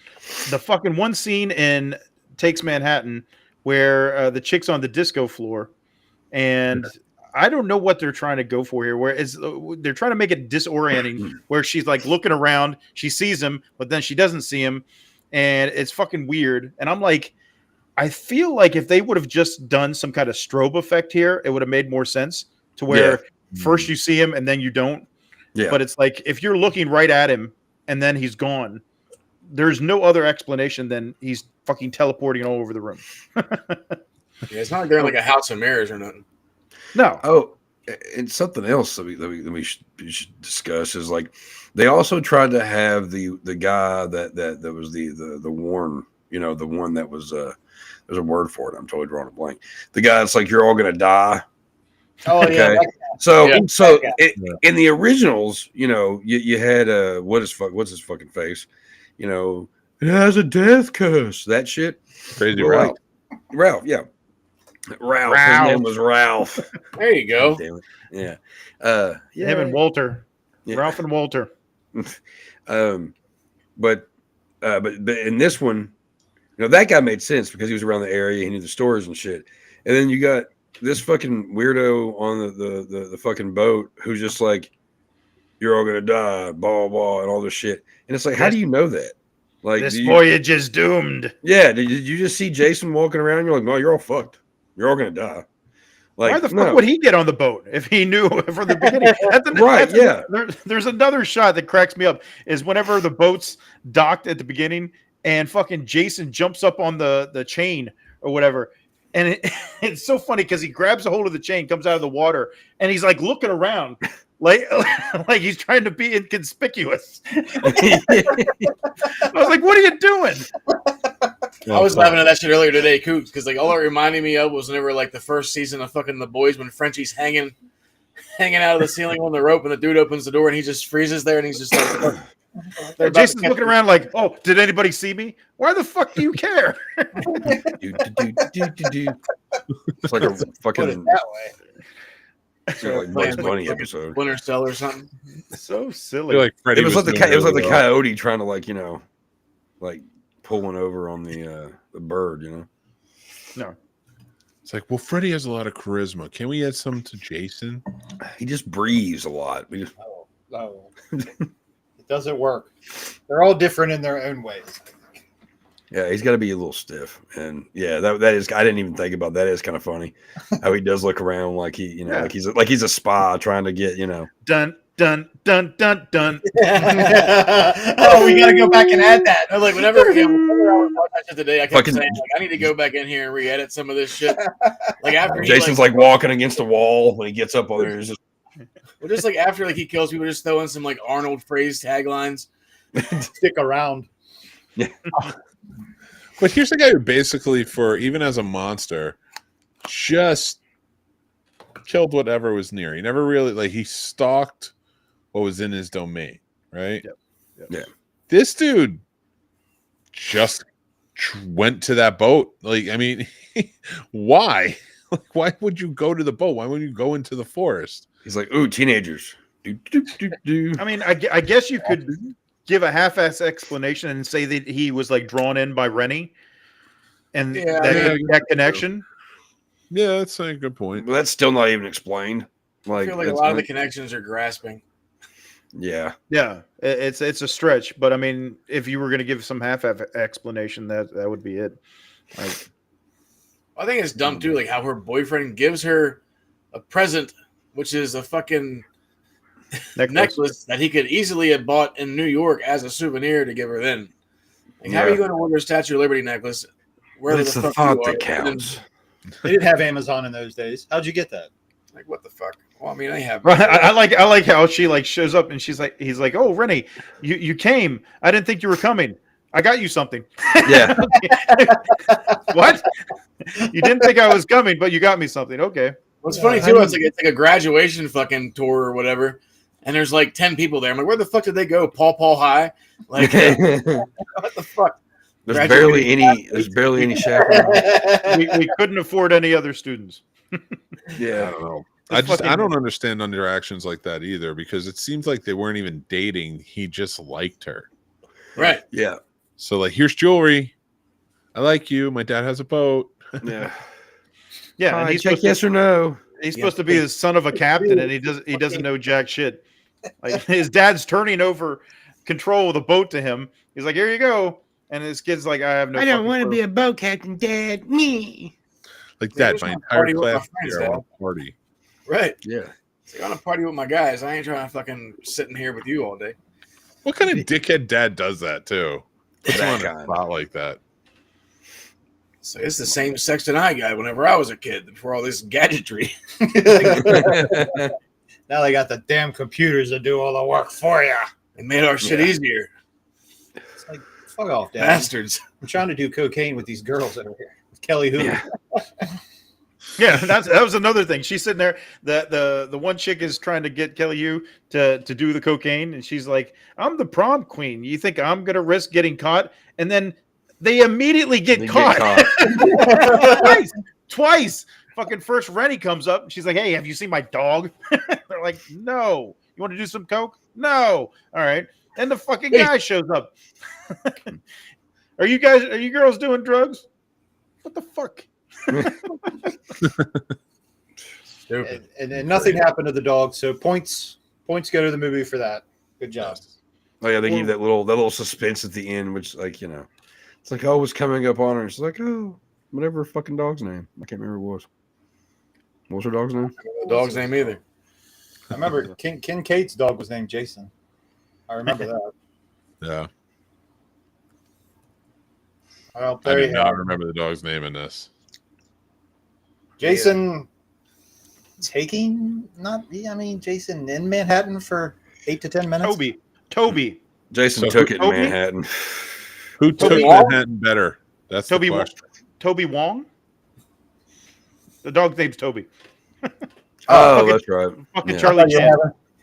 the fucking one scene in Takes Manhattan where the chick's on the disco floor, and I don't know what they're trying to go for here. Where they're trying to make it disorienting, where she's like looking around, she sees him, but then she doesn't see him, and it's fucking weird. And I'm like, I feel like if they would have just done some kind of strobe effect here, it would have made more sense to where first you see him and then you don't. Yeah. But it's like if you're looking right at him and then he's gone, there's no other explanation than he's fucking teleporting all over the room. Yeah, it's not like they're in like a house of mirrors or nothing. No. Oh, and something else that we should discuss is like they also tried to have the guy that was the Warren, the one that was there's a word for it. I'm totally drawing a blank. The guy that's like, you're all gonna die. Oh yeah. Okay. Like So Yeah. in the originals, you had what's his fucking face? It has a death curse. That shit. Crazy Well, Ralph. Ralph, yeah. Ralph. Ralph. His name was Ralph. There you go. Damn it. Yeah. Him and Walter. Yeah. Ralph and Walter. But in this one, that guy made sense because he was around the area, he knew the stores and shit. And then you got this fucking weirdo on the fucking boat who's just like, you're all gonna die, blah blah, and all this shit. And it's like, how do you know that? Like, This voyage is doomed. yeah, did you just see Jason walking around? And you're like, no, you're all fucked. You're all gonna die. Like, Why the fuck would he get on the boat if he knew from the beginning? There's another shot that cracks me up is whenever the boat's docked at the beginning and fucking Jason jumps up on the chain or whatever. And it's so funny because he grabs a hold of the chain, comes out of the water, and he's like looking around like he's trying to be inconspicuous. I was like, what are you doing? I was laughing at that shit earlier today, Coops, because like all it reminded me of was whenever like the first season of fucking The Boys when Frenchie's hanging out of the ceiling on the rope and the dude opens the door and he just freezes there and he's just like Jason's looking around like, oh, did anybody see me? Why the fuck do you care? It's like a fucking that way. it's like Bugs Bunny episode. Winter Cell or something. So I silly. feel like Freddie It was like the doing it was like really the well. coyote trying to like pulling over on the bird, No. It's like, well, Freddie has a lot of charisma. Can we add some to Jason? He just breathes a lot. We just No. It doesn't work. They're all different in their own ways. yeah, he's got to be a little stiff, and yeah, that is. I didn't even think about that. It's kind of funny how he does look around like he, like he's a spy trying to get, Dun dun dun dun dun. Oh, we got to go back and add that. I was like, whenever I was watching that shit today, I kept Fucking- saying, like, I need to go back in here and re-edit some of this shit. Like after he, Jason's like walking against a wall when he gets up on there. He's just well, just like after like he kills people, just throw in some like Arnold phrase taglines. Stick around. But here's the guy who basically, for even as a monster, just killed whatever was near. He never really he stalked what was in his domain, right? Yep. Yeah. This dude just went to that boat. Like, I mean, why? Like, why would you go to the boat? Why would you go into the forest? he's like, ooh, teenagers. Do, do, do, do. I mean, I guess you could give a half-ass explanation and say that he was like drawn in by Rennie and Yeah, that connection. Yeah, that's a good point. But that's still not even explained. I Like, feel like a lot of the connections are grasping. yeah. Yeah, it's a stretch, but I mean, if you were going to give some half explanation, that would be it. Like, I think it's dumb too, like how her boyfriend gives her a present, which is a fucking necklace that he could easily have bought in New York as a souvenir to give her then. Like, how are you going to order a Statue of Liberty necklace? Wherever It's the fuck thought you are, that counts. They didn't have Amazon in those days. How'd you get that? Like, what the fuck? Well, I mean, I have. right, I like how she like shows up and he's like, oh, Rennie, you came. I didn't think you were coming. I got you something. Yeah. What? You didn't think I was coming, but you got me something. Okay. What's funny too, it's like a graduation fucking tour or whatever, and there's like 10 people there. I'm like, where the fuck did they go? Paul High? Like, what the fuck? There's barely any chaperones. we couldn't afford any other students. Yeah. I don't know. It's I don't understand interactions like that either, because it seems like they weren't even dating. He just liked her. Right. Yeah. So like, here's jewelry. I like you. My dad has a boat. Yeah. Yeah, and He's check yes or no. he's supposed to be the son of a captain, and he doesn't know jack shit. Like, his dad's turning over control of the boat to him. He's like, here you go. And his kid's like, I have no. I don't want to be a boat captain, Dad. Me. Like Yeah, that, just my wanna entire party with my class friends, here, I Dad. want to party. Right. Yeah. It's like, I want to party with my guys. I ain't trying to fucking sit in here with you all day. What kind of dickhead dad does that too? Puts him That on a guy. spot like that. So it's the same Sexton I got whenever I was a kid before all this gadgetry. Now they got the damn computers that do all the work for you. It made our shit easier. It's like, fuck off, Dad. Bastards. I'm trying to do cocaine with these girls over here. With Kelly Hu. Yeah. Yeah, that was another thing. She's sitting there. The one chick is trying to get Kelly Yu to do the cocaine, and she's like, "I'm the prom queen. You think I'm gonna risk getting caught?" And then they immediately get caught. Twice. Fucking first, Rennie comes up, and she's like, "Hey, have you seen my dog?" They're like, "No." You want to do some coke? No. All right. And the fucking guy shows up. Are you girls doing drugs? What the fuck? And nothing happened to the dog, so points go to the movie for that. Good job. Oh yeah, they give that little suspense at the end, which it's like, oh, it's coming up on her. She's like, oh, whatever her fucking dog's name. I can't remember what it was. What was her dog's name? The dog's name either. I remember Ken Kate's dog was named Jason. I remember that. Yeah. Well, I there do you not have it. remember the dog's name in this. Jason Jason in Manhattan for 8 to 10 minutes. Toby. Jason So took it in Toby? Manhattan. Who took Toby Manhattan better? That's Toby the question. Toby Wong? The dog's name's Toby. Oh, fucking- that's right. Fucking Yeah. Charlie Chan.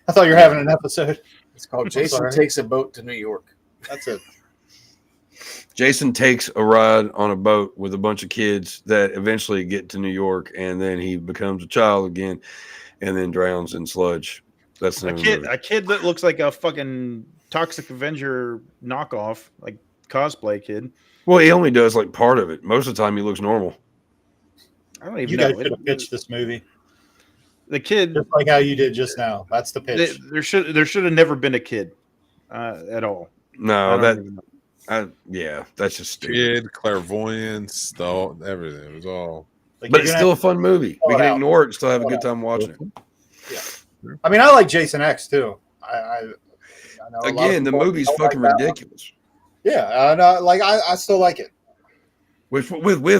I thought you were having an episode. It's called I'm Jason sorry. Takes a Boat to New York. That's it. Jason takes a ride on a boat with a bunch of kids that eventually get to New York, and then he becomes a child again, and then drowns in sludge. That's the name of the movie. A kid that looks like a fucking Toxic Avenger knockoff, like cosplay kid. Well, he only does like part of it. Most of the time, he looks normal. I don't even You know. guys should have pitched this movie The kid. just like how you did just now. That's the pitch. There should have never been a kid at all. I No, don't even know. that's just stupid. Kid, clairvoyance, everything. It was all. Like, But you're it's gonna still a have- fun movie. We it can out. ignore it and still have a Pull it good time watching it. I mean, I like Jason X too. I know a lot of Again, the people movie's don't like fucking that one. ridiculous. Yeah, and I still like it. With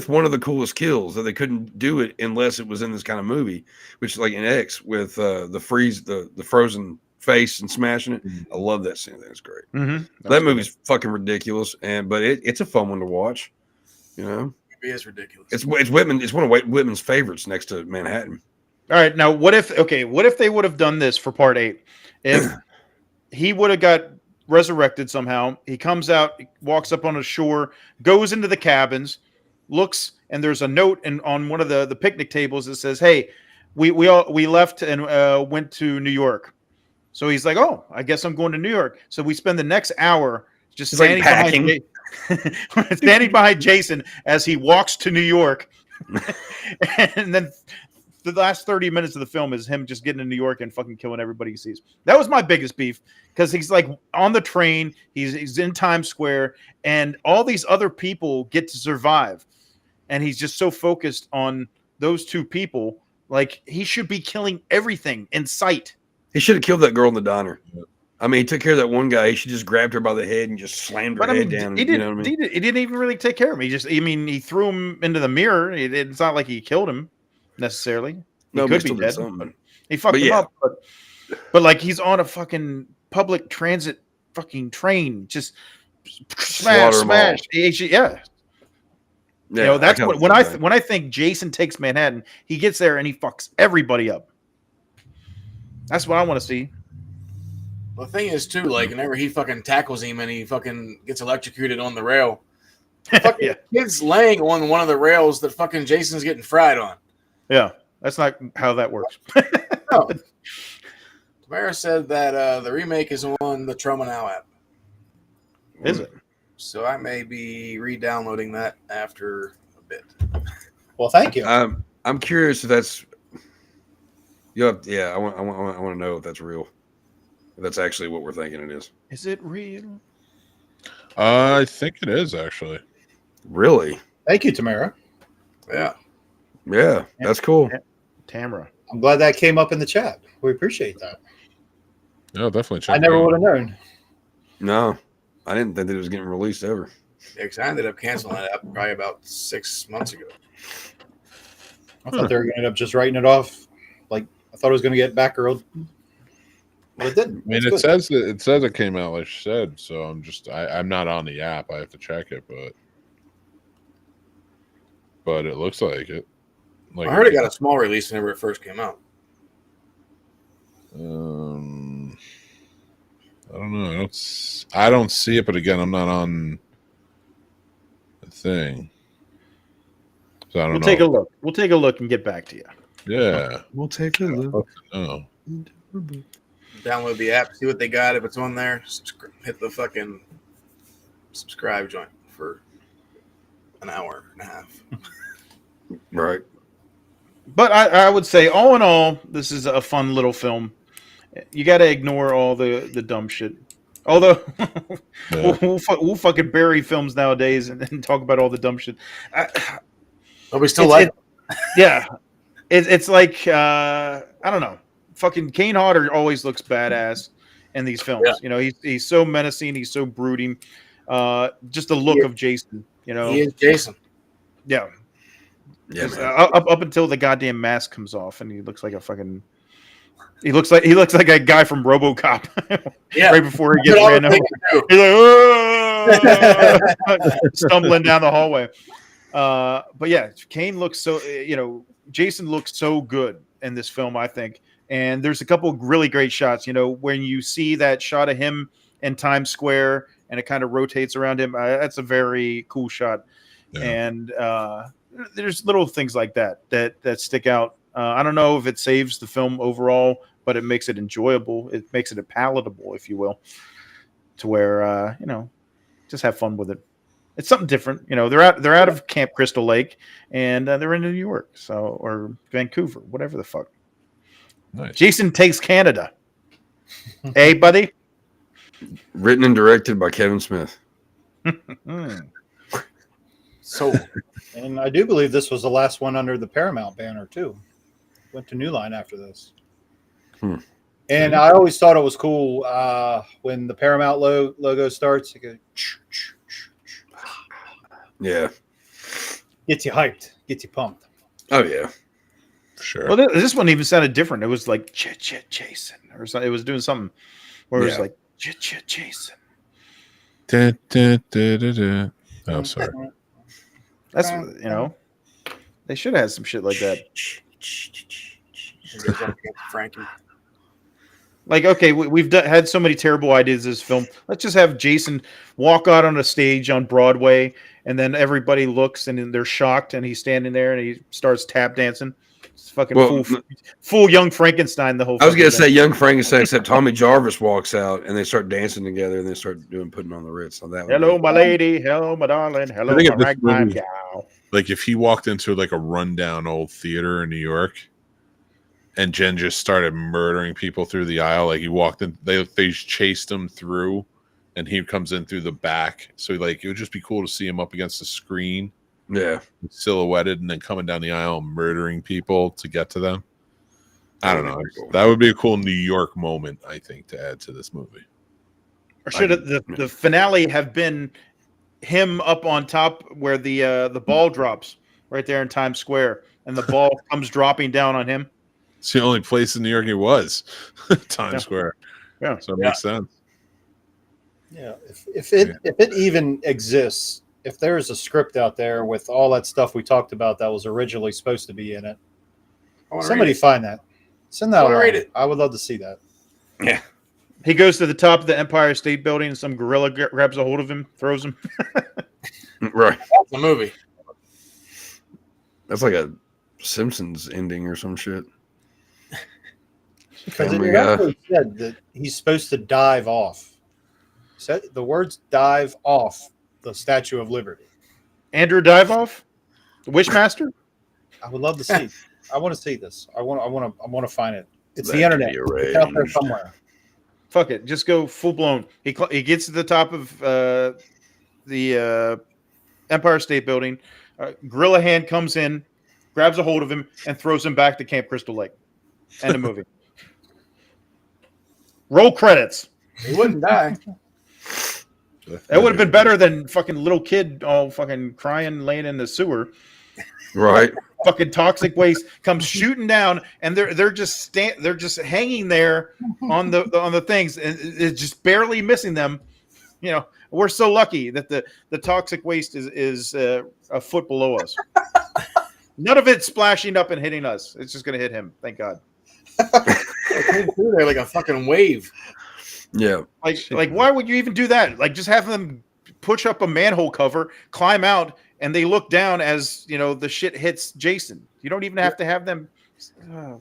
one of the coolest kills that they couldn't do it unless it was in this kind of movie, which is like in X with the frozen face and smashing it. I love that scene. That's great. Mm-hmm. That movie's fucking ridiculous, but it's a fun one to watch. You know, It is ridiculous. it's Whitman. It's one of Whitman's favorites next to Manhattan. All right, now what if they would have done this for part 8? If he would have got resurrected somehow, he comes out, walks up on a shore, goes into the cabins, looks, and there's a note on one of the picnic tables that says, "Hey, we left and went to New York." So he's like, "Oh, I guess I'm going to New York." So we spend the next hour just He's like standing standing behind Jason as he walks to New York, and then the last 30 minutes of the film is him just getting to New York and fucking killing everybody he sees. That was my biggest beef because he's like on the train, he's in Times Square, and all these other people get to survive, and he's just so focused on those two people. Like he should be killing everything in sight. He should have killed that girl in the diner. I mean, he took care of that one guy. He should just grabbed her by the head and just slammed her head down. He didn't even really take care of him. He threw him into the mirror. It's not like he killed him necessarily. He could be dead. He fucked him up. But like he's on a fucking public transit fucking train, just smash. Yeah. You know, that's when I think Jason takes Manhattan, he gets there and he fucks everybody up. That's what I want to see. The thing is, too, like, whenever he fucking tackles him and he fucking gets electrocuted on the rail, fucking kid's laying on one of the rails that fucking Jason's getting fried on. Yeah, that's not how that works. No. Tamara said that the remake is on the Troma Now app. Is it? So I may be re-downloading that after a bit. Well, thank you. I'm curious if that's. I want to know if that's real. If that's actually what we're thinking it is. Is it real? I think it is actually. Really? Thank you, Tamara. Yeah. Yeah, that's cool. Tamara. I'm glad that came up in the chat. We appreciate that. Yeah, definitely. Check I never it out. would have known. No, I didn't think that it was getting released ever. Yeah, 'cause I ended up canceling that app probably about 6 months ago. I thought they were going to end up just writing it off. Like, I thought it was going to get back girl. But it didn't. I mean, it says it came out like you said, so I'm not on the app. I have to check it, but it looks like it. Like I heard it got a small release whenever it first came out. I don't know. I don't see it, but again, I'm not on the thing, so I don't know. Take a look. We'll take a look and get back to you. Yeah, We'll take a look. oh, Download the app, see what they got. If it's on there, hit the fucking subscribe joint for an hour and a half. Right. But I would say, all in all, this is a fun little film. You got to ignore all the dumb shit. Although we'll fucking bury films nowadays and talk about all the dumb shit. But we still like it. Yeah. It's like, I don't know. Fucking Kane Hodder always looks badass in these films. Yeah. You know, he's so menacing. He's so brooding. Just the look of Jason, you know. He is Jason. Yeah. Yeah, man. Up until the goddamn mask comes off and he looks like a fucking... He looks like a guy from RoboCop. Yeah. Right before he gets ran over. He's like, "Oh!" stumbling down the hallway. But yeah, Kane looks so, Jason looks so good in this film, I think. And there's a couple of really great shots, when you see that shot of him in Times Square and it kind of rotates around him. That's a very cool shot. Yeah. And there's little things like that stick out. I don't know if it saves the film overall, but it makes it enjoyable. It makes it palatable, if you will, to where, just have fun with it. It's something different. They're out of Camp Crystal Lake and they're in New York, or Vancouver, whatever the fuck. Nice. Jason Takes Canada. Hey, buddy. Written and directed by Kevin Smith. So, and I do believe this was the last one under the Paramount banner too. Went to New Line after this. And I always thought it was cool when the Paramount logo starts. It goes, yeah, gets you hyped, gets you pumped. Oh yeah, sure. Well, this one even sounded different. It was like Jason, or something. It was doing something where it was like Jason. Oh, sorry. That's they should have had some shit like that. Frankie. Like, okay, we've had so many terrible ideas in this film. Let's just have Jason walk out on a stage on Broadway, and then everybody looks and they're shocked, and he's standing there and he starts tap dancing. It's fucking Well, full young Frankenstein. The whole. I was gonna fucking say thing. young Frankenstein, except Tommy Jarvis walks out and they start dancing together and they start putting on the Ritz. So that would Hello, be- my lady. Hello, my darling. Hello, I think my if this ragtime movie- gal. Like if he walked into like a rundown old theater in New York, and Jen just started murdering people through the aisle, like he walked in, they chased him through, and he comes in through the back. So like it would just be cool to see him up against the screen, Yeah, silhouetted, and then coming down the aisle and murdering people to get to them. I don't know. Cool. That would be a cool New York moment, I think, to add to this movie. Or should the finale have been him up on top where the ball drops right there in Times Square, and the ball comes dropping down on him? It's the only place in New York he was, Times Yeah. Square. Yeah. So it makes sense. Yeah, if it even exists, if there's a script out there with all that stuff we talked about that was originally supposed to be in it, somebody find that. Send that I wanna along. read it. I would love to see that. yeah. He goes to the top of the Empire State Building, and some gorilla grabs a hold of him, throws him. Right. That's the movie. That's like a Simpsons ending or some shit. Because Family it Guy. actually said that he's supposed to dive off. Said the words "dive off" the Statue of Liberty. Andrew Diveoff, the Wishmaster. I would love to see. I want to see this. I want to find it. It's That the could internet. be It's out there arranged. somewhere. Fuck it, just go full blown. He gets to the top of the Empire State Building. Gorilla Hand comes in, grabs a hold of him, and throws him back to Camp Crystal Lake. End of movie. Roll credits. He wouldn't die. That would have been better than fucking little kid all fucking crying, laying in the sewer. Right. Fucking toxic waste comes shooting down, and they're just hanging there on the things, and it's just barely missing them. You know, we're so lucky that the toxic waste is a foot below us. None of it splashing up and hitting us. It's just going to hit him. Thank God. It came through there like a fucking wave. Yeah. Like why would you even do that? Like just have them push up a manhole cover, climb out, and they look down as you know the shit hits Jason. You don't even have to have them.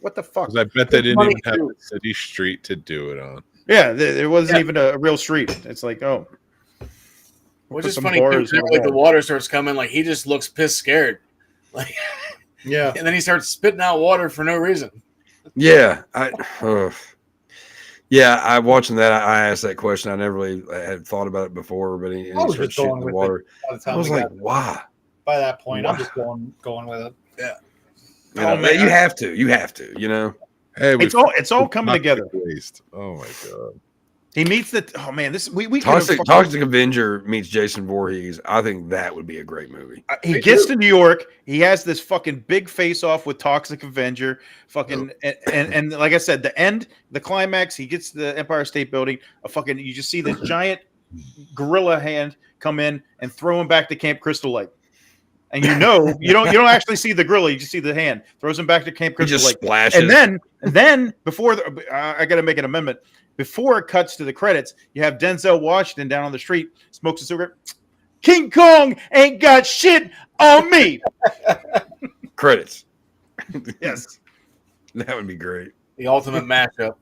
What the fuck? 'Cause I bet they didn't Money even have too. the city street to do it on. Yeah, there wasn't even a real street. It's like, oh, Which put is some funny. Too, bars whenever, over like the there. water starts coming, like he just looks pissed scared. Like, Yeah. and then he starts spitting out water for no reason. Yeah. I watching that. I asked that question. I never really had thought about it before, but he I was started just shooting going the with water. By the I time was we like, got why? by that point, I'm Wow. just going with it. You know, man, you have to. You have to. You know. Hey, it's all coming together. Waste. Oh my god. He meets the we could've Toxic fucking- Toxic Avenger meets Jason Voorhees. I think that would be a great movie. He gets to New York. He has this fucking big face off with Toxic Avenger. Fucking and like I said, the climax. He gets to the Empire State Building. You just see this giant gorilla hand come in and throw him back to Camp Crystal Lake. And you don't actually see the gorilla. You just see the hand throws him back to Camp He Crystal just Lake. splashes. And then before I got to make an amendment. Before it cuts to the credits, you have Denzel Washington down on the street, smokes a cigarette. King Kong ain't got shit on me. Credits. Yes. That would be great. The ultimate mashup.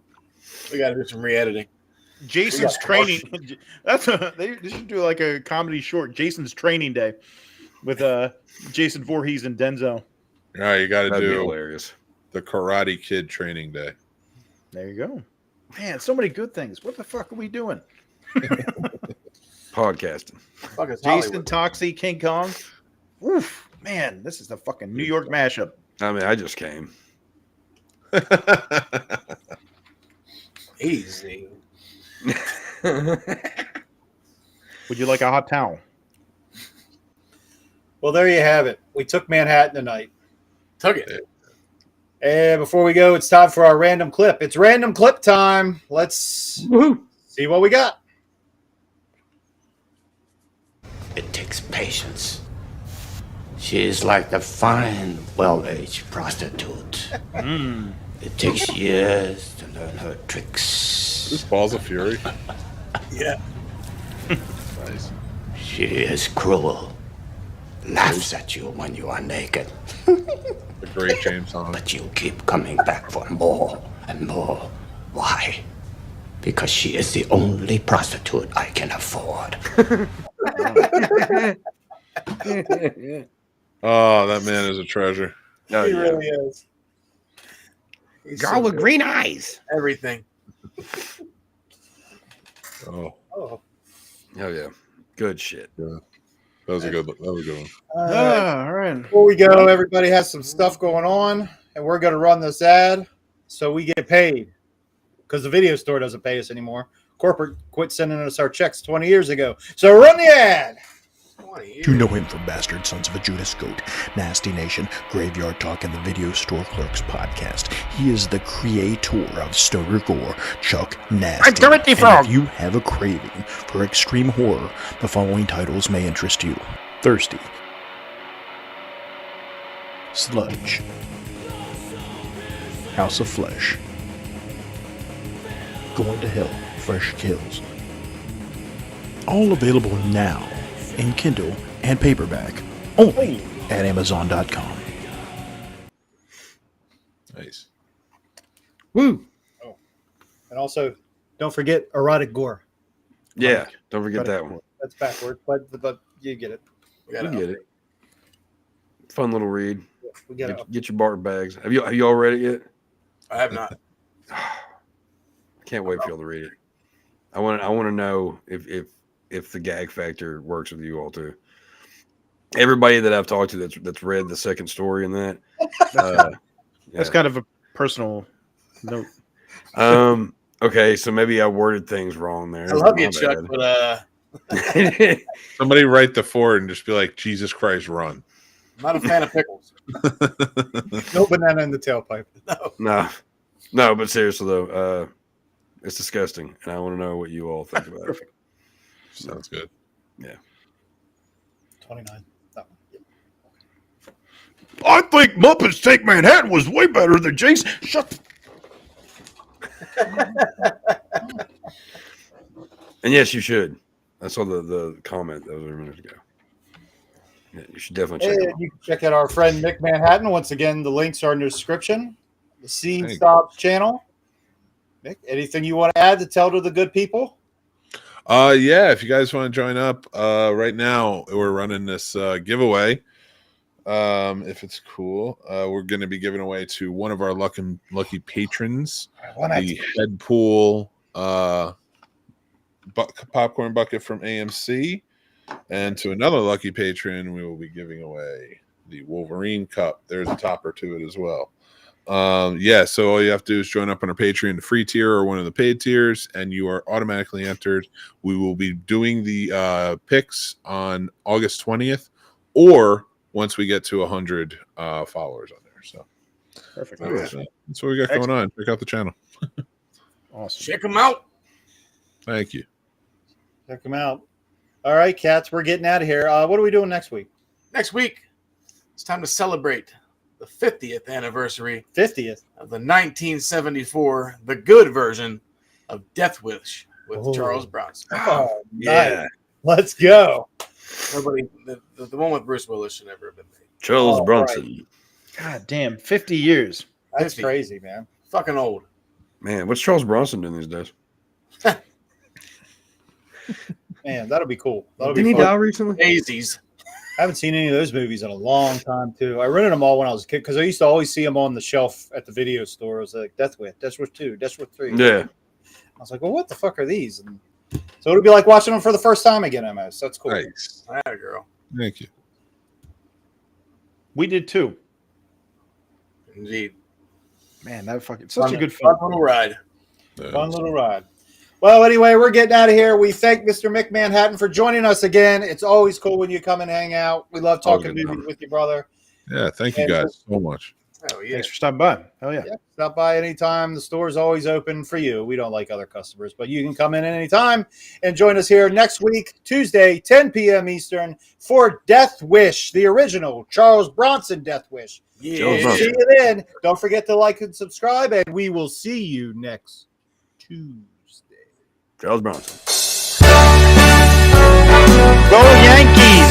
We got to do some re-editing. Jason's training. They should do like a comedy short. Jason's training day with Jason Voorhees and Denzel. Yeah, you got to That'd be do hilarious. the Karate Kid training day. There you go. Man, so many good things. What the fuck are we doing? Podcasting. Fuck, it's Jason, Hollywood. Toxie, King Kong. Oof, man, this is the fucking New York mashup. I mean, I just came. Easy. Would you like a hot towel? Well, there you have it. We took Manhattan tonight. Took it. And before we go, it's time for our random clip. It's random clip time. Let's see what we got. It takes patience. She is like the fine, well-aged prostitute. It takes years to learn her tricks. This Balls of Fury. Yeah. Nice. She is cruel, laughs at you when you are naked. The great James song. But you keep coming back for more and more. Why? Because she is the only prostitute I can afford. Oh, that man is a treasure. Oh, He yeah. really is. Girl with green eyes. Everything. Oh, Oh. Oh, yeah. Good shit. that was a good one. All right. Before we go, everybody has some stuff going on, and we're going to run this ad so we get paid because the video store doesn't pay us anymore. Corporate quit sending us our checks 20 years ago. So run the ad. You know him from Bastard Sons of a Judas Goat, Nasty Nation, Graveyard Talk, and the Video Store Clerks podcast. He is the creator of Stoner Gore, Chuck Nasty. I'm Dorothy And Frog. if you have a craving for extreme horror, the following titles may interest you. Thirsty. Sludge. House of Flesh. Going to Hell, Fresh Kills. All available now in Kindle and paperback, only at Amazon.com. Nice. Woo. Oh. And also, don't forget erotic gore. Yeah. Don't forget that one. That's backwards, but you get it. We You got get it. Fun little read. We get it. Get your Bart bags. Have you all read it yet? I have not. I can't wait for y'all to read it. I want to know if the gag factor works with you all too. Everybody that I've talked to that's read the second story in that. That's kind of a personal note. Okay, so maybe I worded things wrong there. I love you, My Chuck, bad. but Somebody write the forward and just be like, Jesus Christ, run. I'm not a fan of pickles. No banana in the tailpipe. No, but seriously though, it's disgusting, and I want to know what you all think about it. Sounds good. Yeah. 29. That one. I think Muppets Take Manhattan was way better than Jason. Shut. And yes, you should. I saw the comment that was a minute ago. Yeah, you should definitely check it And out. you can check out our friend Mick Manhattan. Once again, the links are in the description. The Scene Thank Stops channel. Mick, anything you want to add to tell to the good people? Yeah, if you guys want to join up, right now we're running this giveaway. If it's cool, we're going to be giving away to one of our lucky patrons the Headpool popcorn bucket from AMC, and to another lucky patron, we will be giving away the Wolverine cup. There's a topper to it as well. Yeah, so all you have to do is join up on our Patreon, the free tier or one of the paid tiers, and you are automatically entered. We will be doing the picks on August 20th, or once we get to 100 followers on there. So Perfect. that's what we got going on. Check out the channel. Awesome. Check them out. Thank you. Check them out. All right, cats, we're getting out of here. What are we doing next week? Next week, it's time to celebrate the 50th anniversary 50th. of the 1974, the good version of Death Wish with Oh. Charles Bronson. Oh, Yeah. nice. Let's go. Nobody, the one with Bruce Willis should never have been made. Charles Oh, Bronson. God damn, 50 years. That's 50. crazy, man. Fucking old. Man, what's Charles Bronson doing these days? Man, that'll be cool. That'll be Didn't he fun. die recently? Daisies. I haven't seen any of those movies in a long time, too. I rented them all when I was a kid because I used to always see them on the shelf at the video store. I was like, Death Wish 2, Death Wish 3. Yeah. I was like, well, what the fuck are these? And so it'll be like watching them for the first time again, almost. That's cool. Nice. That girl. Thank you. We did too. Indeed. Man, that fucking such a good film. Fun little ride. Fun little ride. Well, anyway, we're getting out of here. We thank Mr. Mick Manhattan for joining us again. It's always cool when you come and hang out. We love talking Always good movies with you, brother. Yeah, thank you And guys so much. Oh, yeah. Thanks for stopping by. Hell yeah. Yeah, stop by anytime. The store's always open for you. We don't like other customers, but you can come in anytime and join us here next week, Tuesday, 10 p.m. Eastern, for Death Wish, the original Charles Bronson Death Wish. Yeah. Charles Bronson. See you then. Don't forget to like and subscribe, and we will see you next Tuesday. Charles Bronson. Go Yankees!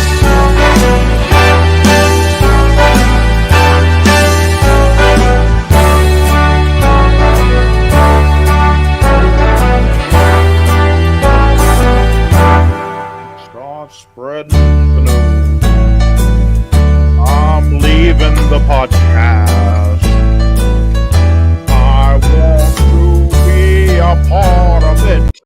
spreading the news. I'm leaving the podcast.